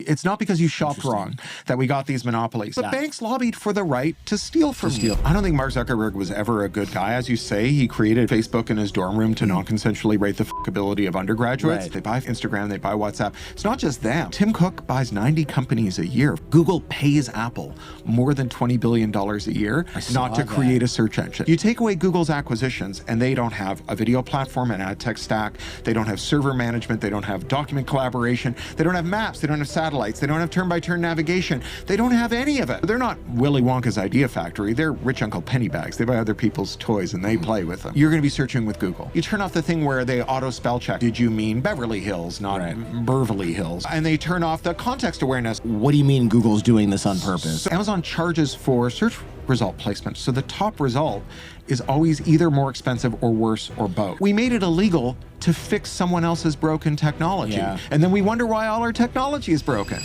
It's not because you shopped wrong that we got these monopolies. The banks lobbied for the right to steal from you. I don't think Mark Zuckerberg was ever a good guy. As you say, he created Facebook in his dorm room to non-consensually rate the fuckability of undergraduates. They buy Instagram, they buy WhatsApp. It's not just them. Tim Cook buys 90 companies a year. Google pays Apple more than $20 billion a year not to create a search engine. You take away Google's acquisitions and they don't have a video platform, an ad tech stack, they don't have server management, they don't have document collaboration, they don't have maps, they don't have satellites, they don't have turn-by-turn navigation, they don't have any of it. They're not Willy Wonka's idea factory, they're rich Uncle Pennybags. They buy other people's toys and they play with them. You're gonna be searching with Google. You turn off the thing where they auto spell check, did you mean Beverly Hills, not Beverly Hills? And they turn off the context awareness. What do you mean Google's doing this on purpose? So Amazon charges for search result placement. So the top result is always either more expensive or worse or both. We made it illegal to fix someone else's broken technology. And then we wonder why all our technology is broken.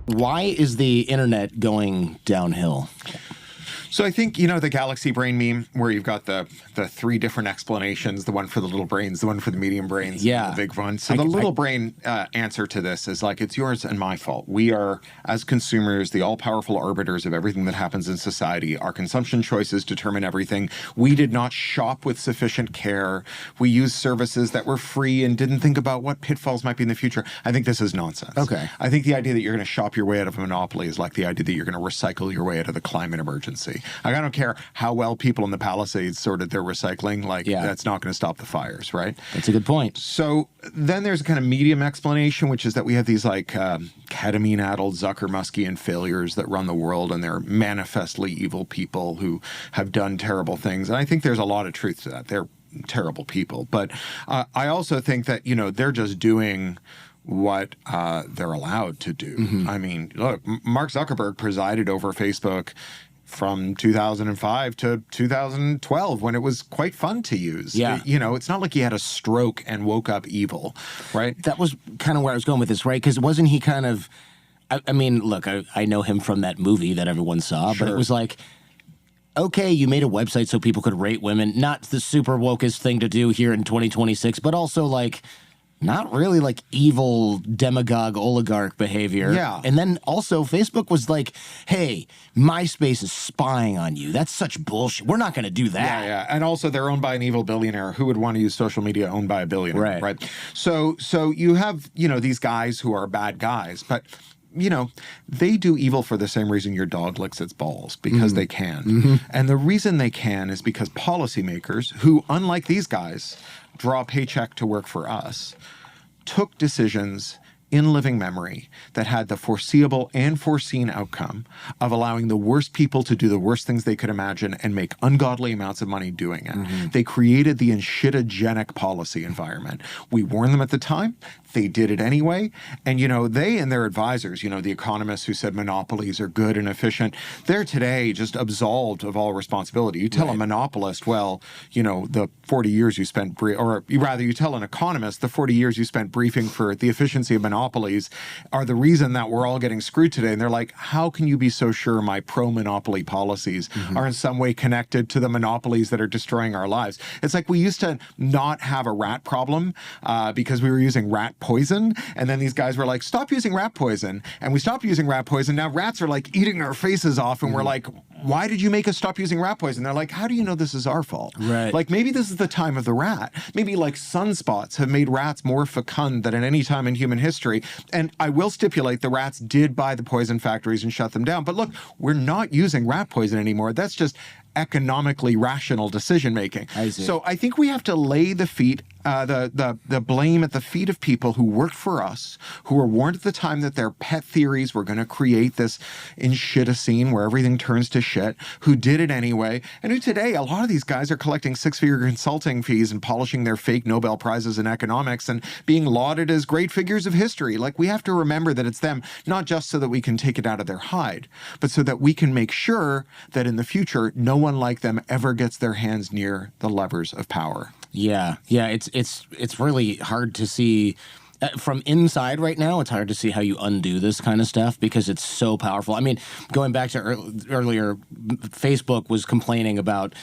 Why is the internet going downhill? So I think, you know, the galaxy brain meme where you've got the three different explanations, the one for the little brains, the one for the medium brains, and the big one. So the little brain answer to this is like, it's yours and my fault. We are, as consumers, the all-powerful arbiters of everything that happens in society. Our consumption choices determine everything. We did not shop with sufficient care. We used services that were free and didn't think about what pitfalls might be in the future. I think this is nonsense. I think the idea that you're going to shop your way out of a monopoly is like the idea that you're going to recycle your way out of the climate emergency. Like, I don't care how well people in the Palisades sorted their recycling, like that's not going to stop the fires, right? That's a good point. So then there's a kind of medium explanation, which is that we have these like ketamine-addled Zucker-Muskian failures that run the world, and they're manifestly evil people who have done terrible things. And I think there's a lot of truth to that. They're terrible people. But I also think that, you know, they're just doing what they're allowed to do. I mean, look, Mark Zuckerberg presided over Facebook from 2005 to 2012 when it was quite fun to use. You know, it's not like he had a stroke and woke up evil, right? That was kind of where I was going with this, right? Because wasn't he kind of, I mean, look, I know him from that movie that everyone saw, but it was like, okay, you made a website so people could rate women, not the super wokest thing to do here in 2026, but also like, not really like evil demagogue oligarch behavior. And then also Facebook was like, hey, MySpace is spying on you. That's such bullshit. We're not going to do that. And also they're owned by an evil billionaire. Who would want to use social media owned by a billionaire? Right. So you have, you know, these guys who are bad guys, but you know, they do evil for the same reason your dog licks its balls, because they can. And the reason they can is because policymakers who, unlike these guys, draw a paycheck to work for us, took decisions in living memory that had the foreseeable and foreseen outcome of allowing the worst people to do the worst things they could imagine and make ungodly amounts of money doing it. They created the enshitogenic policy environment. We warned them at the time. They did it anyway. And, you know, they and their advisors, you know, the economists who said monopolies are good and efficient, they're today just absolved of all responsibility. You tell a monopolist, well, you know, the 40 years you spent, or rather you tell an economist, the 40 years you spent briefing for the efficiency of monopolies are the reason that we're all getting screwed today. And they're like, how can you be so sure my pro-monopoly policies are in some way connected to the monopolies that are destroying our lives? It's like we used to not have a rat problem because we were using rat poison, and then these guys were like, stop using rat poison, and we stopped using rat poison. Now rats are like eating our faces off, and we're like, why did you make us stop using rat poison? They're like, how do you know this is our fault? Like, maybe this is the time of the rat. Maybe like sunspots have made rats more fecund than at any time in human history. And I will stipulate the rats did buy the poison factories and shut them down. But look, we're not using rat poison anymore. That's just economically rational decision making. So I think we have to lay the blame at the feet of people who worked for us, who were warned at the time that their pet theories were going to create this scene where everything turns to shit, who did it anyway, and who today, a lot of these guys are collecting six-figure consulting fees and polishing their fake Nobel Prizes in economics and being lauded as great figures of history. Like, we have to remember that it's them, not just so that we can take it out of their hide, but so that we can make sure that in the future, no one like them ever gets their hands near the levers of power. It's really hard to see. from inside right now, it's hard to see how you undo this kind of stuff because it's so powerful. I mean, going back to earlier, Facebook was complaining about,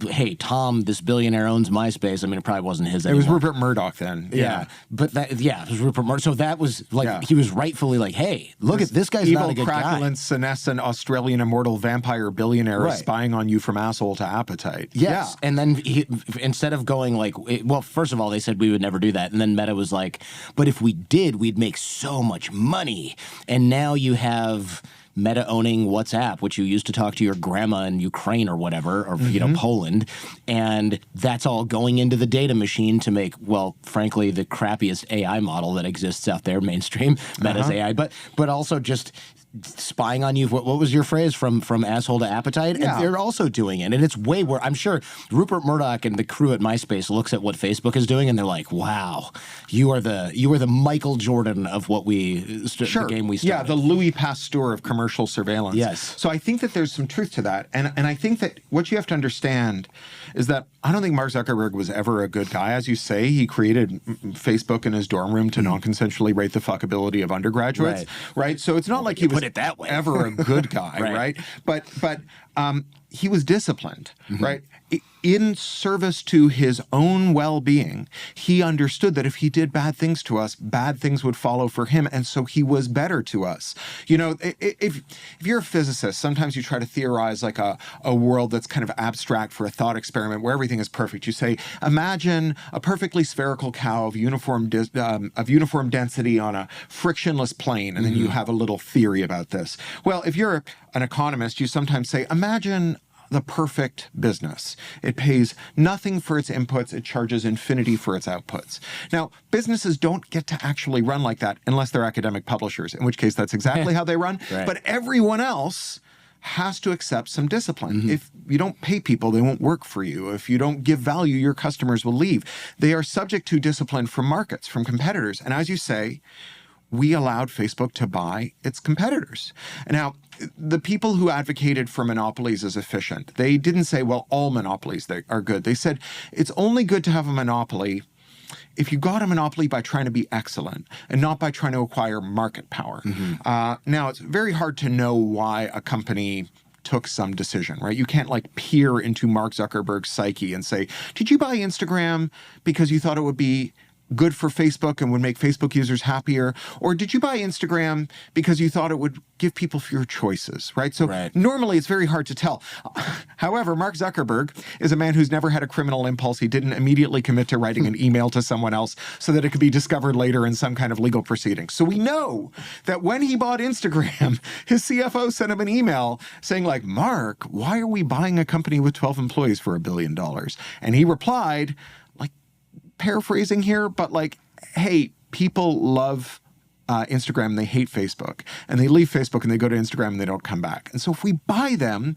hey, Tom, this billionaire owns MySpace. I mean, it probably wasn't his anymore. It was Rupert Murdoch then. Yeah. But it was Rupert Murdoch. So that was like, he was rightfully like, hey, look at this guy's evil, not a good guy. cracklin, senescent, Australian immortal vampire billionaire is spying on you from asshole to appetite. Yes. Yeah. And then he, instead of going like, well, first of all, they said we would never do that. And then Meta was like, but if we did, we'd make so much money. And now you have Meta owning WhatsApp, which you used to talk to your grandma in Ukraine or whatever, or Poland, and that's all going into the data machine to make, well, frankly, the crappiest AI model that exists out there, mainstream Meta's AI, but also just spying on you. What was your phrase? From asshole to appetite? Yeah. And they're also doing it. And it's way where I'm sure Rupert Murdoch and the crew at MySpace looks at what Facebook is doing and they're like, wow, you are the Michael Jordan of what the game we started. Yeah, the Louis Pasteur of commercial surveillance. Yes. So I think that there's some truth to that. And I think that what you have to understand is that I don't think Mark Zuckerberg was ever a good guy. As you say, he created Facebook in his dorm room to non-consensually rate the fuckability of undergraduates. Right? So it's not like he was it that way. ever a good guy, right? But he was disciplined, right? In service to his own well-being, he understood that if he did bad things to us, bad things would follow for him, and so he was better to us. You know, if you're a physicist, sometimes you try to theorize like a world that's kind of abstract for a thought experiment where everything is perfect. You say, imagine a perfectly spherical cow of uniform density on a frictionless plane, and then you have a little theory about this. Well, if you're an economist, you sometimes say, imagine the perfect business. It pays nothing for its inputs. It charges infinity for its outputs. Now, businesses don't get to actually run like that unless they're academic publishers, in which case that's exactly how they run. But everyone else has to accept some discipline. If you don't pay people, they won't work for you. If you don't give value, your customers will leave. They are subject to discipline from markets, from competitors. And as you say, we allowed Facebook to buy its competitors. And now, the people who advocated for monopolies as efficient, they didn't say, well, all monopolies are good. They said, it's only good to have a monopoly if you got a monopoly by trying to be excellent and not by trying to acquire market power. Now, it's very hard to know why a company took some decision, right? You can't like peer into Mark Zuckerberg's psyche and say, did you buy Instagram because you thought it would be good for Facebook and would make Facebook users happier? Or did you buy Instagram because you thought it would give people fewer choices, right? So normally it's very hard to tell. However, Mark Zuckerberg is a man who's never had a criminal impulse. He didn't immediately commit to writing an email to someone else so that it could be discovered later in some kind of legal proceeding. So we know that when he bought Instagram, his CFO sent him an email saying like, Mark, why are we buying a company with 12 employees for $1 billion? And he replied, paraphrasing here, but like, hey, people love Instagram and they hate Facebook, and they leave Facebook and they go to Instagram and they don't come back. And so if we buy them,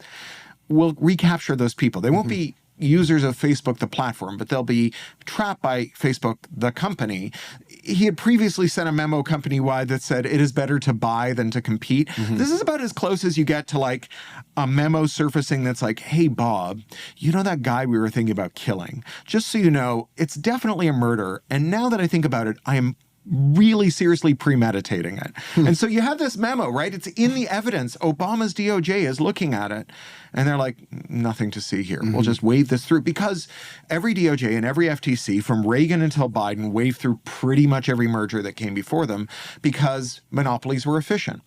we'll recapture those people. They won't be users of Facebook, the platform, but they'll be trapped by Facebook, the company. He had previously sent a memo company-wide that said it is better to buy than to compete. This is about as close as you get to like a memo surfacing that's like, hey, Bob, you know that guy we were thinking about killing? Just so you know, it's definitely a murder. And now that I think about it, I am really seriously premeditating it. And so you have this memo, right? It's in the evidence. Obama's DOJ is looking at it, and they're like, nothing to see here. We'll just wave this through, because every DOJ and every FTC from Reagan until Biden waved through pretty much every merger that came before them because monopolies were efficient.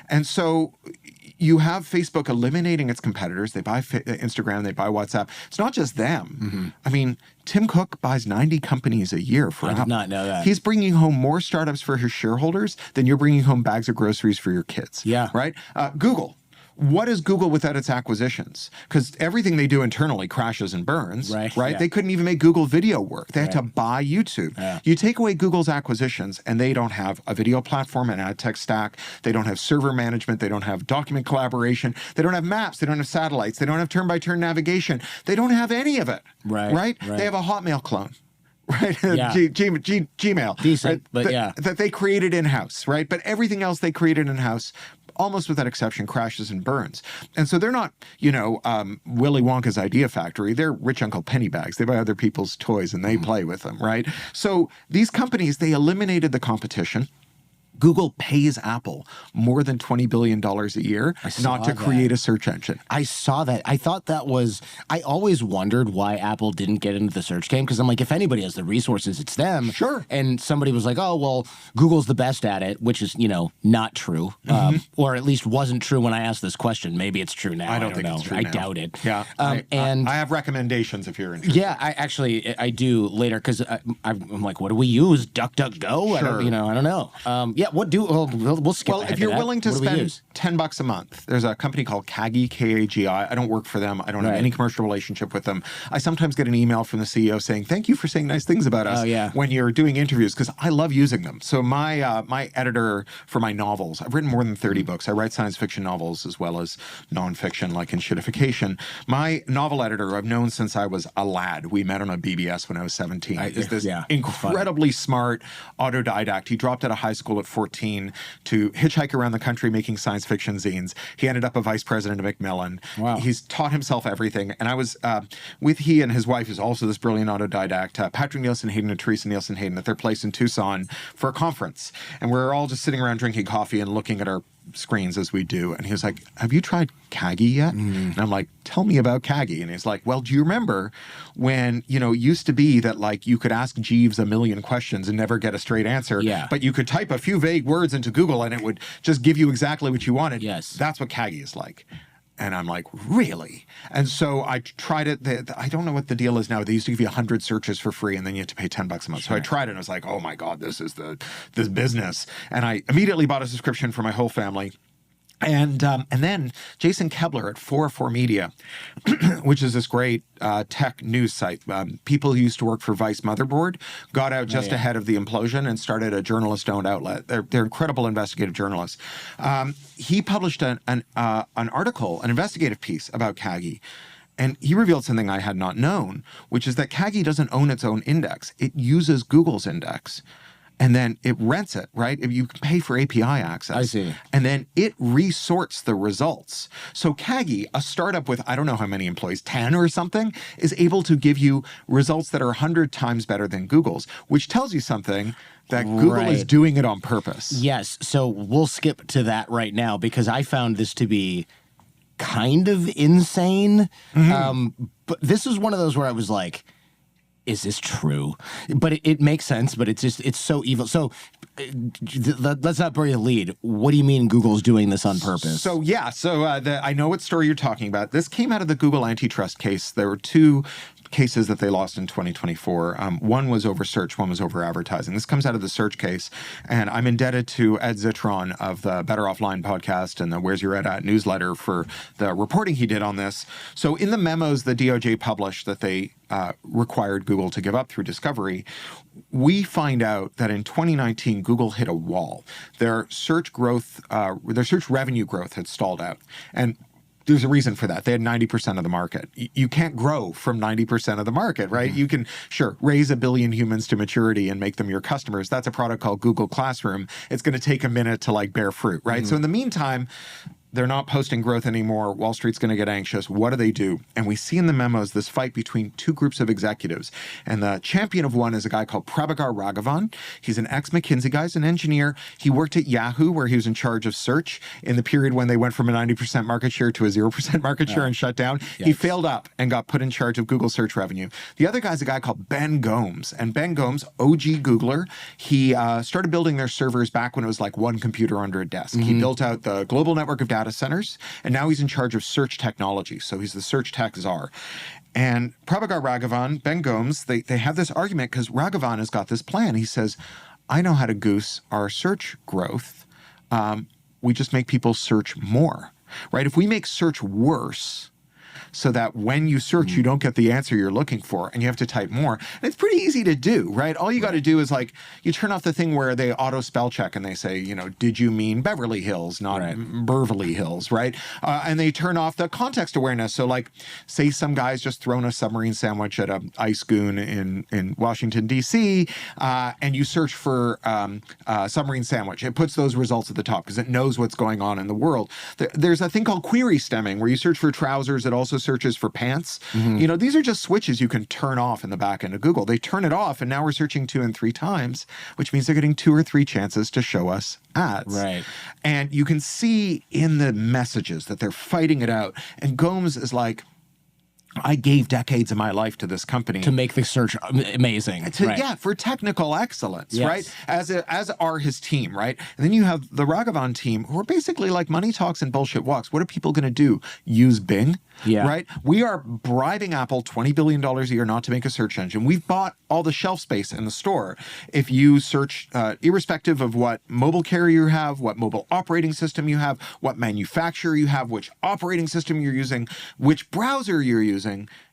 And so you have Facebook eliminating its competitors. They buy Instagram, they buy WhatsApp. It's not just them. I mean, Tim Cook buys 90 companies a year for Apple. I did not know that. He's bringing home more startups for his shareholders than you're bringing home bags of groceries for your kids. Yeah. Right? Google. What is Google without its acquisitions? Because everything they do internally crashes and burns, right? Yeah. They couldn't even make Google video work. They had to buy YouTube. You take away Google's acquisitions, and they don't have a video platform, an ad tech stack. They don't have server management. They don't have document collaboration. They don't have maps. They don't have satellites. They don't have turn-by-turn navigation. They don't have any of it, right? They have a Hotmail clone. Right, Gmail. Decent, but that they created in-house, right? But everything else they created in-house almost without exception, crashes and burns. And so they're not, Willy Wonka's Idea Factory. They're rich Uncle Pennybags. They buy other people's toys and they play with them, right? So these companies, they eliminated the competition. Google pays Apple more than $20 billion a year not to create a search engine. I saw that. I thought that was, I always wondered why Apple didn't get into the search game, because I'm like, if anybody has the resources, it's them. Sure. And somebody was like, oh, well, Google's the best at it, which is, not true. Or at least wasn't true when I asked this question. Maybe it's true now. I don't think know. it's true I now. Doubt it. Yeah. And I have recommendations if you're interested. Yeah, I do later, because I'm like, what do we use? DuckDuckGo? Sure. I don't know. We'll skip Well, ahead if you're to that. willing to What do we spend use? $10 a month, there's a company called Kagi, K-A-G-I. I don't work for them. I don't have any commercial relationship with them. I sometimes get an email from the CEO saying, thank you for saying nice things about us when you're doing interviews, because I love using them. So my editor for my novels, I've written more than 30 books. I write science fiction novels as well as nonfiction like ttification. My novel editor I've known since I was a lad. We met on a BBS when I was 17. Is this incredibly smart autodidact. He dropped out of high school at 14 to hitchhike around the country making science fiction zines. He ended up a vice president of Macmillan. Wow. He's taught himself everything. And I was with he and his wife, who's also this brilliant autodidact, Patrick Nielsen Hayden and Teresa Nielsen Hayden, at their place in Tucson for a conference. And we're all just sitting around drinking coffee and looking at our screens as we do. And he was like, have you tried Kagi yet? And I'm like, tell me about Kagi. And he's like, well, do you remember when, it used to be that like you could ask Jeeves a million questions and never get a straight answer, but you could type a few vague words into Google and it would just give you exactly what you wanted. Yes. That's what Kagi is like. And I'm like, really? And so I tried it. I don't know what the deal is now. They used to give you 100 searches for free, and then you had to pay $10 a month. So I tried it, and I was like, oh my God, this is this business. And I immediately bought a subscription for my whole family. And then Jason Kebler at 404 Media, which is this great tech news site. People who used to work for Vice Motherboard got out just ahead of the implosion and started a journalist-owned outlet. They're incredible investigative journalists. He published an article, an investigative piece about Kagi. And he revealed something I had not known, which is that Kagi doesn't own its own index. It uses Google's index. And then it rents it, right? You can pay for API access. I see. And then it resorts the results. So Kagi, a startup with I don't know how many employees, 10 or something, is able to give you results that are 100 times better than Google's, which tells you something that Google is doing it on purpose. Yes. So we'll skip to that right now, because I found this to be kind of insane. But this is one of those where I was like, is this true? But it makes sense, but it's so evil. So let's not bury the lead. What do you mean Google's doing this on purpose? So I know what story you're talking about. This came out of the Google antitrust case. There were two cases that they lost in 2024. One was over search, one was over advertising. This comes out of the search case, and I'm indebted to Ed Zitron of the Better Offline podcast and the Where's Your Ed At newsletter for the reporting he did on this. So in the memos the DOJ published that they required Google to give up through discovery, we find out that in 2019, Google hit a wall. Their search revenue growth had stalled out. And there's a reason for that. They had 90% of the market. You can't grow from 90% of the market, right? You can, raise 1 billion humans to maturity and make them your customers. That's a product called Google Classroom. It's going to take a minute to bear fruit, right? So in the meantime, they're not posting growth anymore. Wall Street's going to get anxious. What do? And we see in the memos this fight between two groups of executives. And the champion of one is a guy called Prabhakar Raghavan. He's an ex-McKinsey guy. He's an engineer. He worked at Yahoo, where he was in charge of search in the period when they went from a 90% market share to a 0% market share and shut down. Yes. He failed up and got put in charge of Google search revenue. The other guy's a guy called Ben Gomes. And Ben Gomes, OG Googler, he started building their servers back when it was like one computer under a desk. He built out the global network of data centers, and now he's in charge of search technology. So he's the search tech czar. And Prabhakar Raghavan, Ben Gomes, they have this argument because Raghavan has got this plan. He says, I know how to goose our search growth. We just make people search more, right? If we make search worse, so that when you search, you don't get the answer you're looking for and you have to type more. And it's pretty easy to do, right? All you got to do is like, you turn off the thing where they auto spell check and they say, you know, did you mean Beverly Hills, not Beverly Hills, right? And they turn off the context awareness. So like, say some guy's just thrown a submarine sandwich at a ice goon in Washington, D.C., and you search for submarine sandwich. It puts those results at the top because it knows what's going on in the world. There's a thing called query stemming where you search for trousers. It also searches for pants. You know, these are just switches you can turn off in the back end of Google. They turn it off, and now we're searching 2 and 3 times, which means they're getting 2 or 3 chances to show us ads. Right. And you can see in the messages that they're fighting it out. And Gomes is like, I gave decades of my life to this company to make the search amazing. Yeah, for technical excellence, right? As are his team, right? And then you have the Raghavan team, who are basically like money talks and bullshit walks. What are people going to do? Use Bing, right? We are bribing Apple $20 billion a year not to make a search engine. We've bought all the shelf space in the store. If you search, irrespective of what mobile carrier you have, what mobile operating system you have, what manufacturer you have, which operating system you're using, which browser you're using,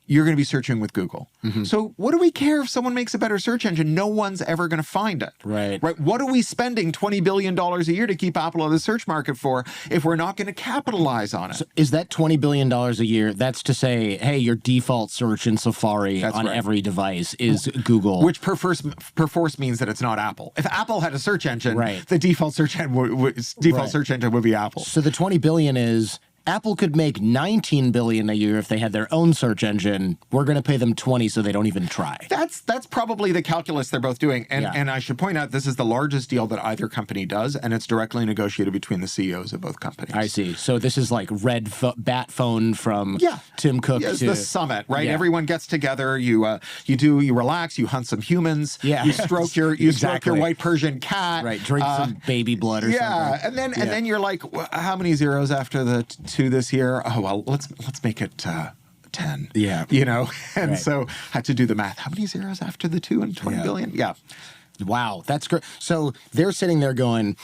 you're going to be searching with Google. So what do we care if someone makes a better search engine? No one's ever going to find it. Right. What are we spending $20 billion a year to keep Apple in the search market for if we're not going to capitalize on it? So is that $20 billion a year? That's to say, hey, your default search in Safari on every device is Google. Which perforce means that it's not Apple. If Apple had a search engine, the default search engine would be Apple. So the $20 billion is... Apple could make $19 billion a year if they had their own search engine. We're going to pay them $20 so they don't even try. That's probably the calculus they're both doing. And I should point out, this is the largest deal that either company does, and it's directly negotiated between the CEOs of both companies. I see. So this is like bat phone from Tim Cook. It's the summit, right? Everyone gets together. You relax. You hunt some humans. You stroke your white Persian cat. Right. Drink some baby blood or something. And then you're like, how many zeros after the 2 this year? Oh, well, let's make it 10. Yeah. You know? And so had to do the math. How many zeros after the 2 and 20 billion? Yeah. Wow, that's great. So they're sitting there going,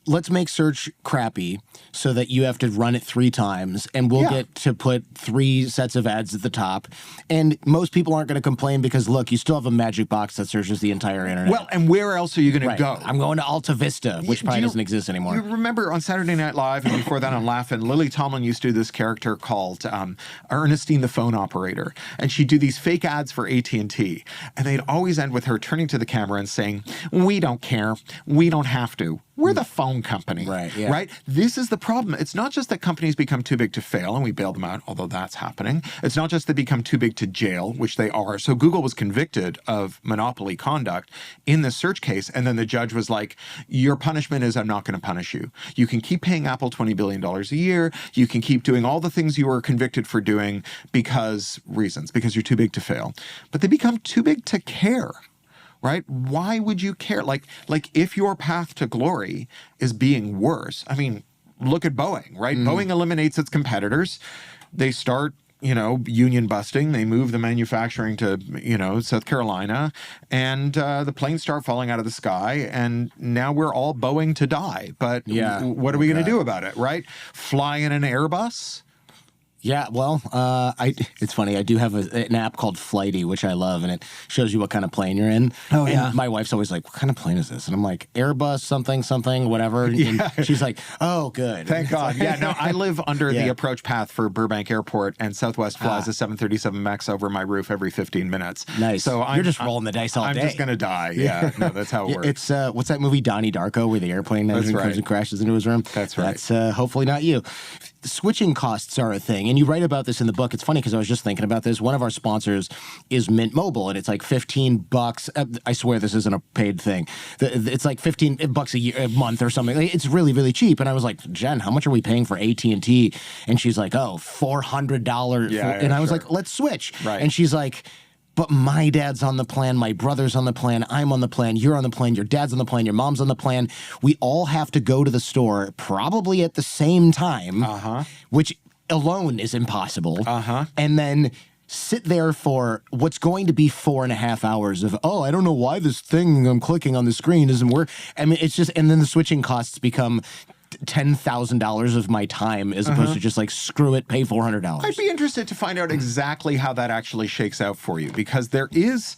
let's make search crappy so that you have to run it 3 times, and we'll get to put 3 sets of ads at the top. And most people aren't going to complain because, look, you still have a magic box that searches the entire internet. Well, and where else are you going to go? I'm going to Alta Vista, which probably doesn't exist anymore. You remember on Saturday Night Live and before that on Laugh-In, Lily Tomlin used to do this character called Ernestine the Phone Operator. And she'd do these fake ads for AT&T. And they'd always end with her turning to the camera and saying, we don't care. We don't have to. We're the phone company, right? This is the problem. It's not just that companies become too big to fail and we bail them out, although that's happening. It's not just they become too big to jail, which they are. So Google was convicted of monopoly conduct in this search case, and then the judge was like, your punishment is I'm not going to punish you. You can keep paying Apple $20 billion a year. You can keep doing all the things you were convicted for doing because you're too big to fail. But they become too big to care. Right? Why would you care? Like if your path to glory is being worse, I mean, look at Boeing, right? Boeing eliminates its competitors. They start, union busting. They move the manufacturing to, South Carolina, and the planes start falling out of the sky. And now we're all Boeing to die. But what are we going to do about it, right? Fly in an Airbus? Yeah, well, it's funny. I do have an app called Flighty, which I love, and it shows you what kind of plane you're in. Oh, yeah. And my wife's always like, what kind of plane is this? And I'm like, Airbus, something, whatever. And she's like, oh, good. Thank God. Yeah, no, I live under the approach path for Burbank Airport, and Southwest flies a 737 MAX over my roof every 15 minutes. Nice. So you're just rolling the dice all day. I'm just going to die. Yeah, no, that's how it works. It's, what's that movie, Donnie Darko, where the airplane comes and crashes into his room? That's right. That's hopefully not you. Switching costs are a thing, and you write about this in the book. It's funny because I was just thinking about this. One of our sponsors is Mint Mobile, and it's like $15. I swear this isn't a paid thing. It's like $15 a month or something. It's really, really cheap. And I was like, Jen, how much are we paying for AT&T? And she's like, oh, $400. And I was like, let's switch. Right. And she's like, but my dad's on the plan, my brother's on the plan, I'm on the plan, you're on the plan, your dad's on the plan, your mom's on the plan. We all have to go to the store probably at the same time, which alone is impossible. And then sit there for what's going to be 4.5 hours of, I don't know why this thing I'm clicking on the screen doesn't work. I mean, it's just, and then the switching costs become $10,000 of my time as opposed to just like, screw it, pay $400. I'd be interested to find out exactly how that actually shakes out for you, because there was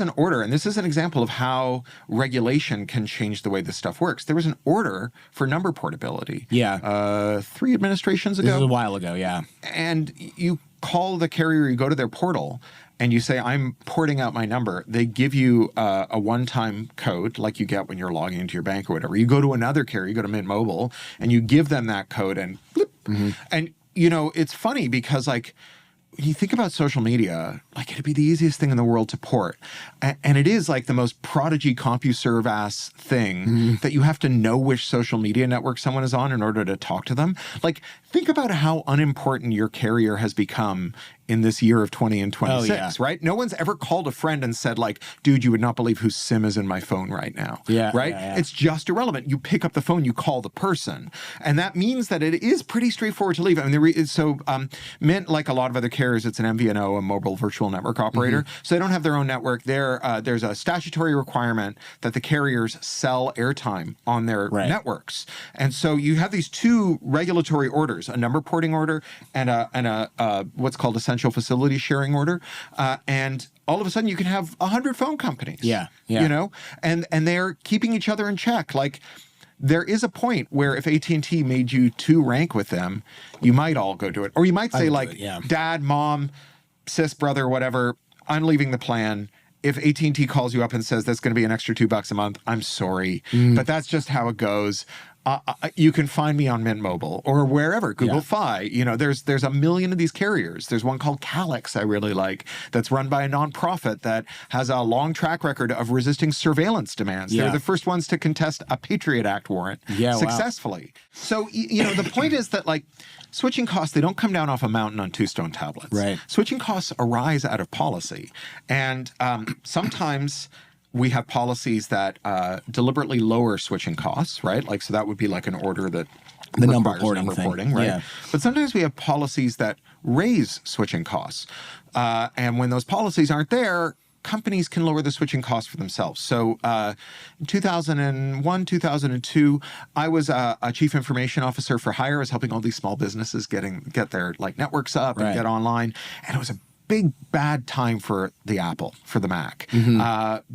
an order, and this is an example of how regulation can change the way this stuff works. There was an order for number portability. Yeah. 3 administrations ago. This was a while ago, yeah. And you call the carrier, you go to their portal, and you say, I'm porting out my number. They give you a one-time code like you get when you're logging into your bank or whatever. You go to another carrier, you go to Mint Mobile, and you give them that code, and bloop. And, you know, it's funny because, like, when you think about social media, like, it'd be the easiest thing in the world to port. And it is like the most prodigy CompuServe ass thing that you have to know which social media network someone is on in order to talk to them. Like, think about how unimportant your carrier has become in this year of 20 and 26, right? No one's ever called a friend and said, like, dude, you would not believe whose SIM is in my phone right now. Right? It's just irrelevant. You pick up the phone, you call the person. And that means that it is pretty straightforward to leave. I mean, Mint, like a lot of other carriers, it's an MVNO, a mobile virtual network operator. So they don't have their own network. There's a statutory requirement that the carriers sell airtime on their networks. And so you have these two regulatory orders, a number porting order and a what's called essential facility sharing order, and all of a sudden you can have 100 phone companies. You know, and they're keeping each other in check. Like, there is a point where if AT&T made you to rank with them, you might all go do it, or you might say, like, dad, mom, sis, brother, whatever, I'm leaving the plan. If AT&T calls you up and says that's going to be an extra $2 a month, I'm sorry, but that's just how it goes. You can find me on Mint Mobile or wherever, Google Fi. You know, there's a million of these carriers. There's one called Calix I really like that's run by a nonprofit that has a long track record of resisting surveillance demands. They're the first ones to contest a Patriot Act warrant successfully. So, you know, the point is that, like, switching costs, they don't come down off a mountain on 2 stone tablets. Switching costs arise out of policy. And sometimes we have policies that deliberately lower switching costs, right? Like, so that would be like an order that the number porting, right? But sometimes we have policies that raise switching costs. And when those policies aren't there, companies can lower the switching costs for themselves. So in 2001, 2002, I was a chief information officer for Hire. I was helping all these small businesses get their, like, networks up and get online. And it was a big bad time for the Mac,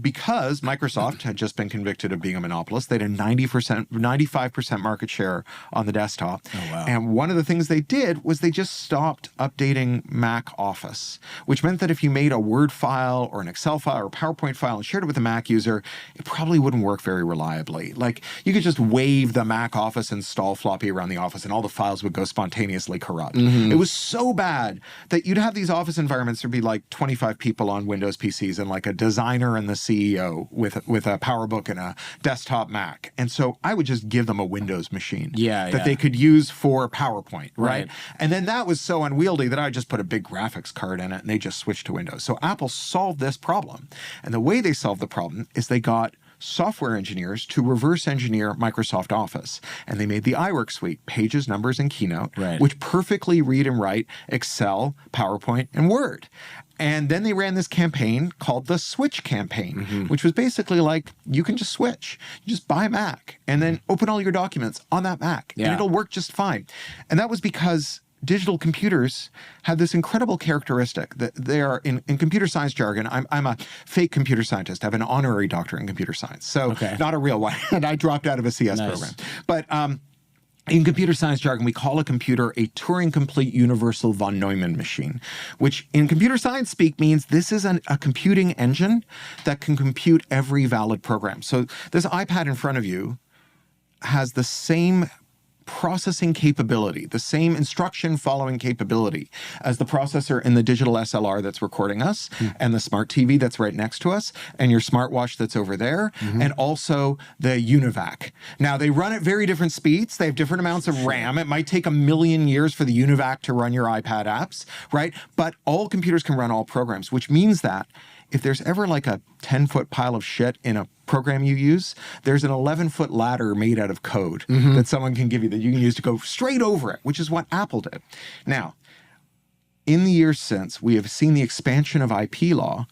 because Microsoft had just been convicted of being a monopolist. They had a 95% market share on the desktop. And one of the things they did was they just stopped updating Mac Office, which meant that if you made a Word file or an Excel file or a PowerPoint file and shared it with a Mac user, it probably wouldn't work very reliably. Like, you could just wave the Mac Office install floppy around the office and all the files would go spontaneousry corrupt. It was so bad that you'd have these office environments. There'd be like 25 people on Windows PCs and like a designer and the CEO with a PowerBook and a desktop Mac. And so I would just give them a Windows machine that they could use for PowerPoint, right? And then that was so unwieldy that I just put a big graphics card in it and they just switched to Windows. So Apple solved this problem. And the way they solved the problem is they got software engineers to reverse engineer Microsoft Office. And they made the iWork suite, Pages, Numbers, and Keynote, which perfectly read and write Excel, PowerPoint, and Word. And then they ran this campaign called the Switch campaign, which was basically like, you can just switch. You just buy a Mac and then open all your documents on that Mac, and it'll work just fine. And that was because digital computers have this incredible characteristic that they are, in computer science jargon, I'm a fake computer scientist. I have an honorary doctorate in computer science. So not a real one. And I dropped out of a CS program. But in computer science jargon, we call a computer a Turing-complete universal von Neumann machine, which in computer science speak means this is a computing engine that can compute every valid program. So this iPad in front of you has the same processing capability, the same instruction following capability as the processor in the digital SLR that's recording us, and the smart TV that's right next to us, and your smartwatch that's over there, and also the UNIVAC. Now, they run at very different speeds. They have different amounts of RAM. It might take 1,000,000 years for the UNIVAC to run your iPad apps, right? But all computers can run all programs, which means that if there's ever like a 10-foot pile of shit in a program you use, there's an 11-foot ladder made out of code that someone can give you that you can use to go straight over it, which is what Apple did. Now, in the years since, we have seen the expansion of IP law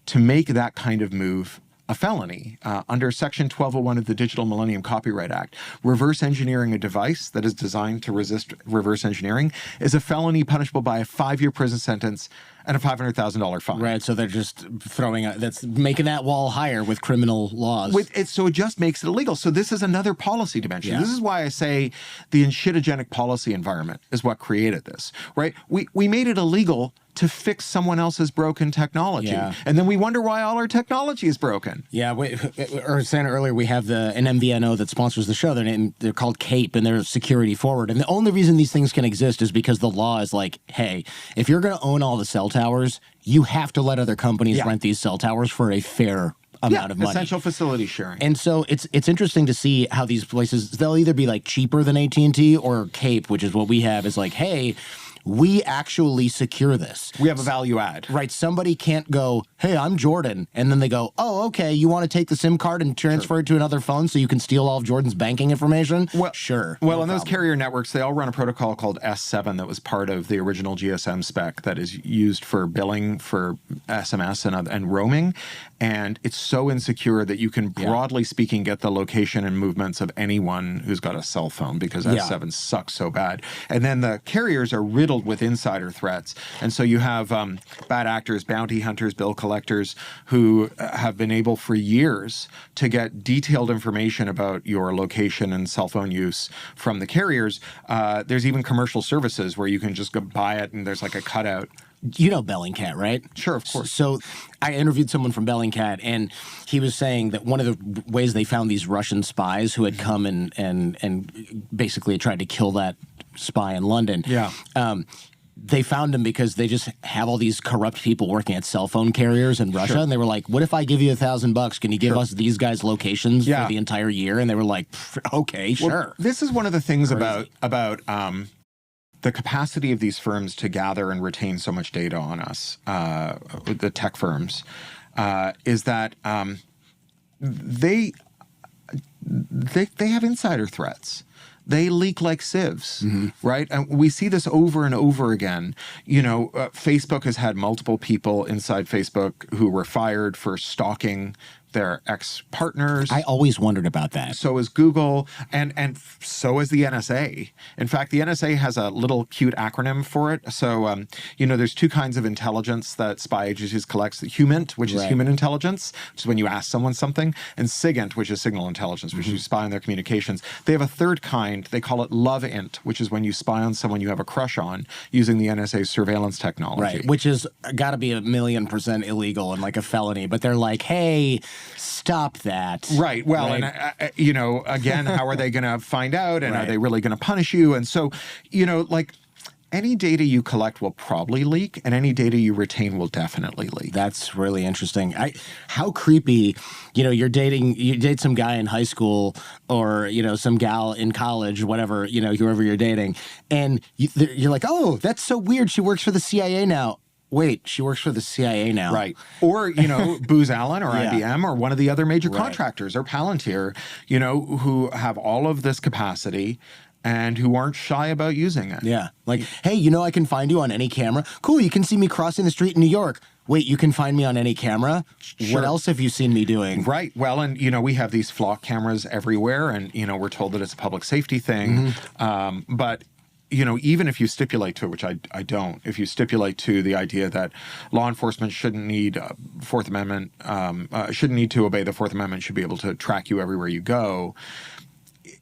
to make that kind of move a felony. Under Section 1201 of the Digital Millennium Copyright Act, reverse engineering a device that is designed to resist reverse engineering is a felony punishable by a 5-year prison sentence and a $500,000 fine. Right, so they're just that's making that wall higher with criminal laws. So it just makes it illegal. So this is another policy dimension. Yeah. This is why I say the enshitogenic policy environment is what created this, right? We made it illegal to fix someone else's broken technology. Yeah. And then we wonder why all our technology is broken. Yeah, or saying earlier, we have an MVNO that sponsors the show. They're called CAPE, and they're security forward. And the only reason these things can exist is because the law is like, hey, if you're going to own all the cell towers, you have to let other companies rent these cell towers for a fair amount of money. Essential facility sharing. And so it's interesting to see how these places, they'll either be like cheaper than AT&T, or CAPE, which is what we have, is like, hey, we actually secure this. We have a value add. Right. Somebody can't go, hey, I'm Jordan. And then they go, oh, okay, you want to take the SIM card and transfer it to another phone so you can steal all of Jordan's banking information? Well, sure. Well, and those carrier networks, they all run a protocol called S7 that was part of the original GSM spec that is used for billing for SMS and roaming. And it's so insecure that you can, broadly speaking, get the location and movements of anyone who's got a cell phone, because S7 sucks so bad. And then the carriers are riddled with insider threats. And so you have bad actors, bounty hunters, bill collectors, who have been able for years to get detailed information about your location and cell phone use from the carriers. There's even commercial services where you can just go buy it and there's like a cutout. You know Bellingcat, right? Sure, of course. So I interviewed someone from Bellingcat, and he was saying that one of the ways they found these Russian spies who had come and basically tried to kill that spy in London. Yeah. They found him because they just have all these corrupt people working at cell phone carriers in Russia. And they were like, what if I give you $1,000? Can you give us these guys' locations for the entire year? And they were like, okay, sure. Well, this is one of the things about the capacity of these firms to gather and retain so much data on us, the tech firms, is that they have insider threats. They leak like sieves, right? And we see this over and over again. You know, Facebook has had multiple people inside Facebook who were fired for stalking their ex-partners. I always wondered about that. So is Google, and so is the NSA. In fact, the NSA has a little cute acronym for it. So, you know, there's two kinds of intelligence that spy agencies collect: HUMINT, which is human intelligence, which is when you ask someone something, and SIGINT, which is signal intelligence, which is you spy on their communications. They have a third kind. They call it LOVEINT, which is when you spy on someone you have a crush on using the NSA's surveillance technology. Right, which is got to be 1,000,000% illegal and like a felony. But they're like, hey, stop that. Right. Well, and, you know, again, how are they going to find out? And are they really going to punish you? And so, you know, like, any data you collect will probably leak, and any data you retain will definitely leak. That's really interesting. How creepy, you know, you date some guy in high school, or, you know, some gal in college, whatever, you know, whoever you're dating, and you're like, oh, that's so weird. She works for the CIA now. Wait, she works for the CIA now. Right. Or, you know, Booz Allen or IBM or one of the other major contractors, or Palantir, you know, who have all of this capacity and who aren't shy about using it. Yeah. Like, hey, you know, I can find you on any camera. Cool, you can see me crossing the street in New York. Wait, you can find me on any camera? Sure. What else have you seen me doing? Right. Well, and, you know, we have these flock cameras everywhere, and, you know, we're told that it's a public safety thing. But, you know, even if you stipulate to it, which I don't, if you stipulate to the idea that law enforcement shouldn't need Fourth Amendment, shouldn't need to obey the Fourth Amendment, should be able to track you everywhere you go.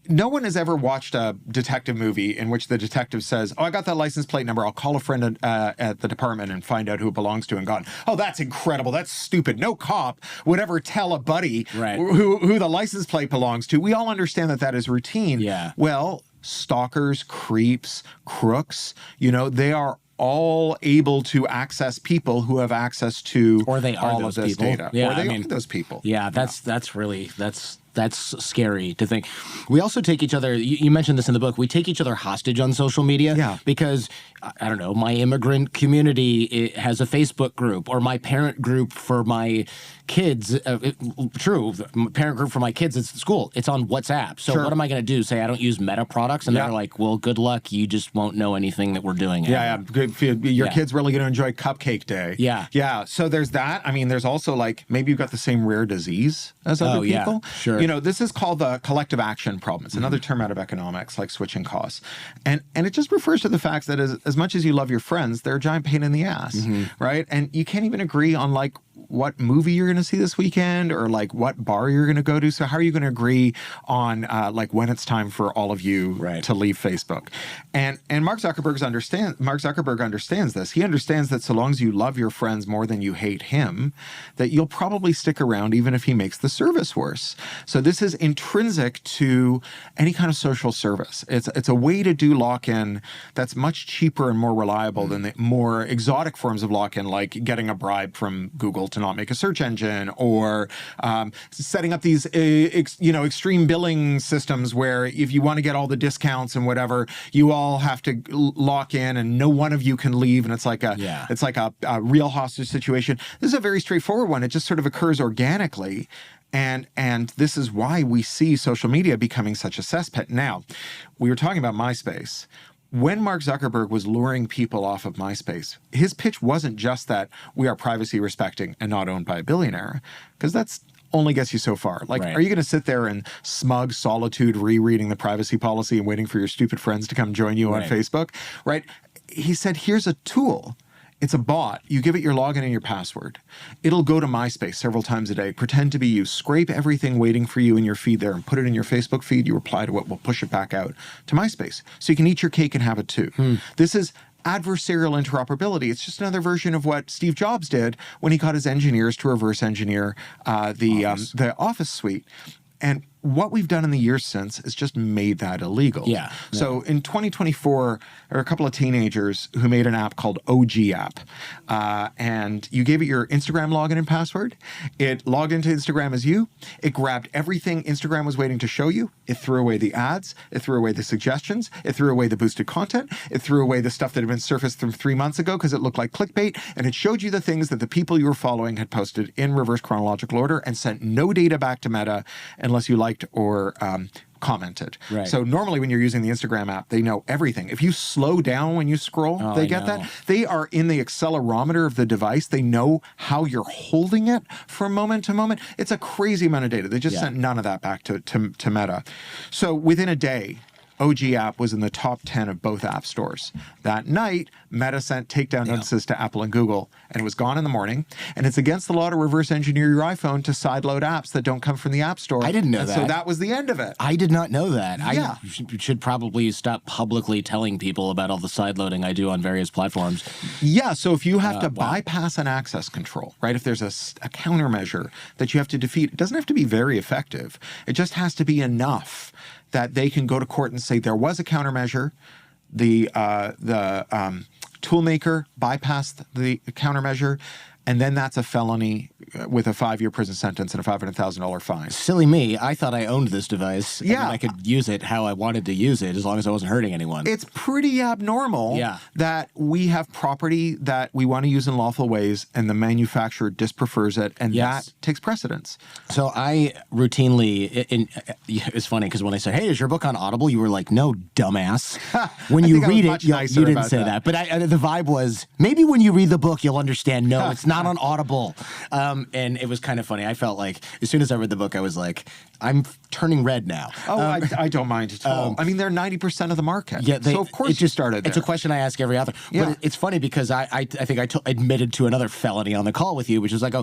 No one has ever watched a detective movie in which the detective says, oh, I got that license plate number. I'll call a friend at the department and find out who it belongs to, and gone, oh, that's incredible. That's stupid. No cop would ever tell a buddy who the license plate belongs to. We all understand that that is routine. Yeah. Well, stalkers, creeps, crooks, you know, they are all able to access people who have access to or they are all those of this people. data. Yeah, or they are those people. Yeah, that's That's scary to think. We also take each other, you mentioned this in the book, we take each other hostage on social media because, I don't know, my immigrant community has a Facebook group, or my parent group for my kids. Parent group for my kids at school. It's on WhatsApp. So what am I going to do? Say I don't use Meta products? And they're like, well, good luck. You just won't know anything that we're doing. Your kid's really going to enjoy Cupcake Day. Yeah. So there's that. I mean, there's also like, maybe you've got the same rare disease as other people. Sure. You know, this is called the collective action problem. It's another term out of economics, like switching costs. And it just refers to the fact that as much as you love your friends, they're a giant pain in the ass, right? And you can't even agree on like what movie you're going to see this weekend, or like what bar you're going to go to. So how are you going to agree on like when it's time for all of you to leave Facebook? And Mark Zuckerberg understands this. He understands that so long as you love your friends more than you hate him, that you'll probably stick around even if he makes the service worse. So this is intrinsic to any kind of social service. It's a way to do lock-in that's much cheaper and more reliable than the more exotic forms of lock-in, like getting a bribe from Google to not make a search engine, or setting up these extreme billing systems where if you want to get all the discounts and whatever, you all have to lock in and no one of you can leave, and it's like a real hostage situation. This is a very straightforward one. It just sort of occurs organically. And this is why we see social media becoming such a cesspit. Now, we were talking about MySpace. When Mark Zuckerberg was luring people off of MySpace, his pitch wasn't just that we are privacy respecting and not owned by a billionaire, because that's only gets you so far. Like, are you going to sit there in smug solitude rereading the privacy policy and waiting for your stupid friends to come join you on Facebook? Right? He said, here's a tool. It's a bot. You give it your login and your password. It'll go to MySpace several times a day, pretend to be you, scrape everything waiting for you in your feed there and put it in your Facebook feed. You reply to it, we'll push it back out to MySpace. So you can eat your cake and have it too. This is adversarial interoperability. It's just another version of what Steve Jobs did when he got his engineers to reverse engineer the Office suite. And what we've done in the years since is just made that illegal. So in 2024, there are a couple of teenagers who made an app called OG App. And you gave it your Instagram login and password. It logged into Instagram as you. It grabbed everything Instagram was waiting to show you. It threw away the ads. It threw away the suggestions. It threw away the boosted content. It threw away the stuff that had been surfaced from 3 months ago because it looked like clickbait. And it showed you the things that the people you were following had posted in reverse chronological order and sent no data back to Meta unless you liked or commented. So normally when you're using the Instagram app, they know everything. If you slow down when you scroll, they get that. They are in the accelerometer of the device. They know how you're holding it from moment to moment. It's a crazy amount of data. They just sent none of that back to Meta. So within a day, OG App was in the top 10 of both app stores. That night, Meta sent takedown notices to Apple and Google, and it was gone in the morning. And it's against the law to reverse engineer your iPhone to sideload apps that don't come from the App Store. I didn't know that. So that was the end of it. I did not know that. I should probably stop publicly telling people about all the sideloading I do on various platforms. So if you have to bypass an access control, right? If there's a countermeasure that you have to defeat, it doesn't have to be very effective. It just has to be enough that they can go to court and say there was a countermeasure, the toolmaker bypassed the countermeasure, and then that's a felony with a 5-year prison sentence and a $500,000 fine. Silly me. I thought I owned this device. And I could use it how I wanted to use it as long as I wasn't hurting anyone. It's pretty abnormal that we have property that we want to use in lawful ways and the manufacturer disprefers it, and that takes precedence. So I routinely, it's funny because when I said, hey, is your book on Audible? You were like, no, dumbass. When you read it, you didn't say that. But the vibe was, maybe when you read the book, you'll understand, no, it's not on Audible. And it was kind of funny. I felt like as soon as I read the book, I was like, I'm turning red now. I don't mind at all. I mean, they're 90% of the market. So of course you started there. It's a question I ask every author. But it's funny because I think I admitted to another felony on the call with you, which is like,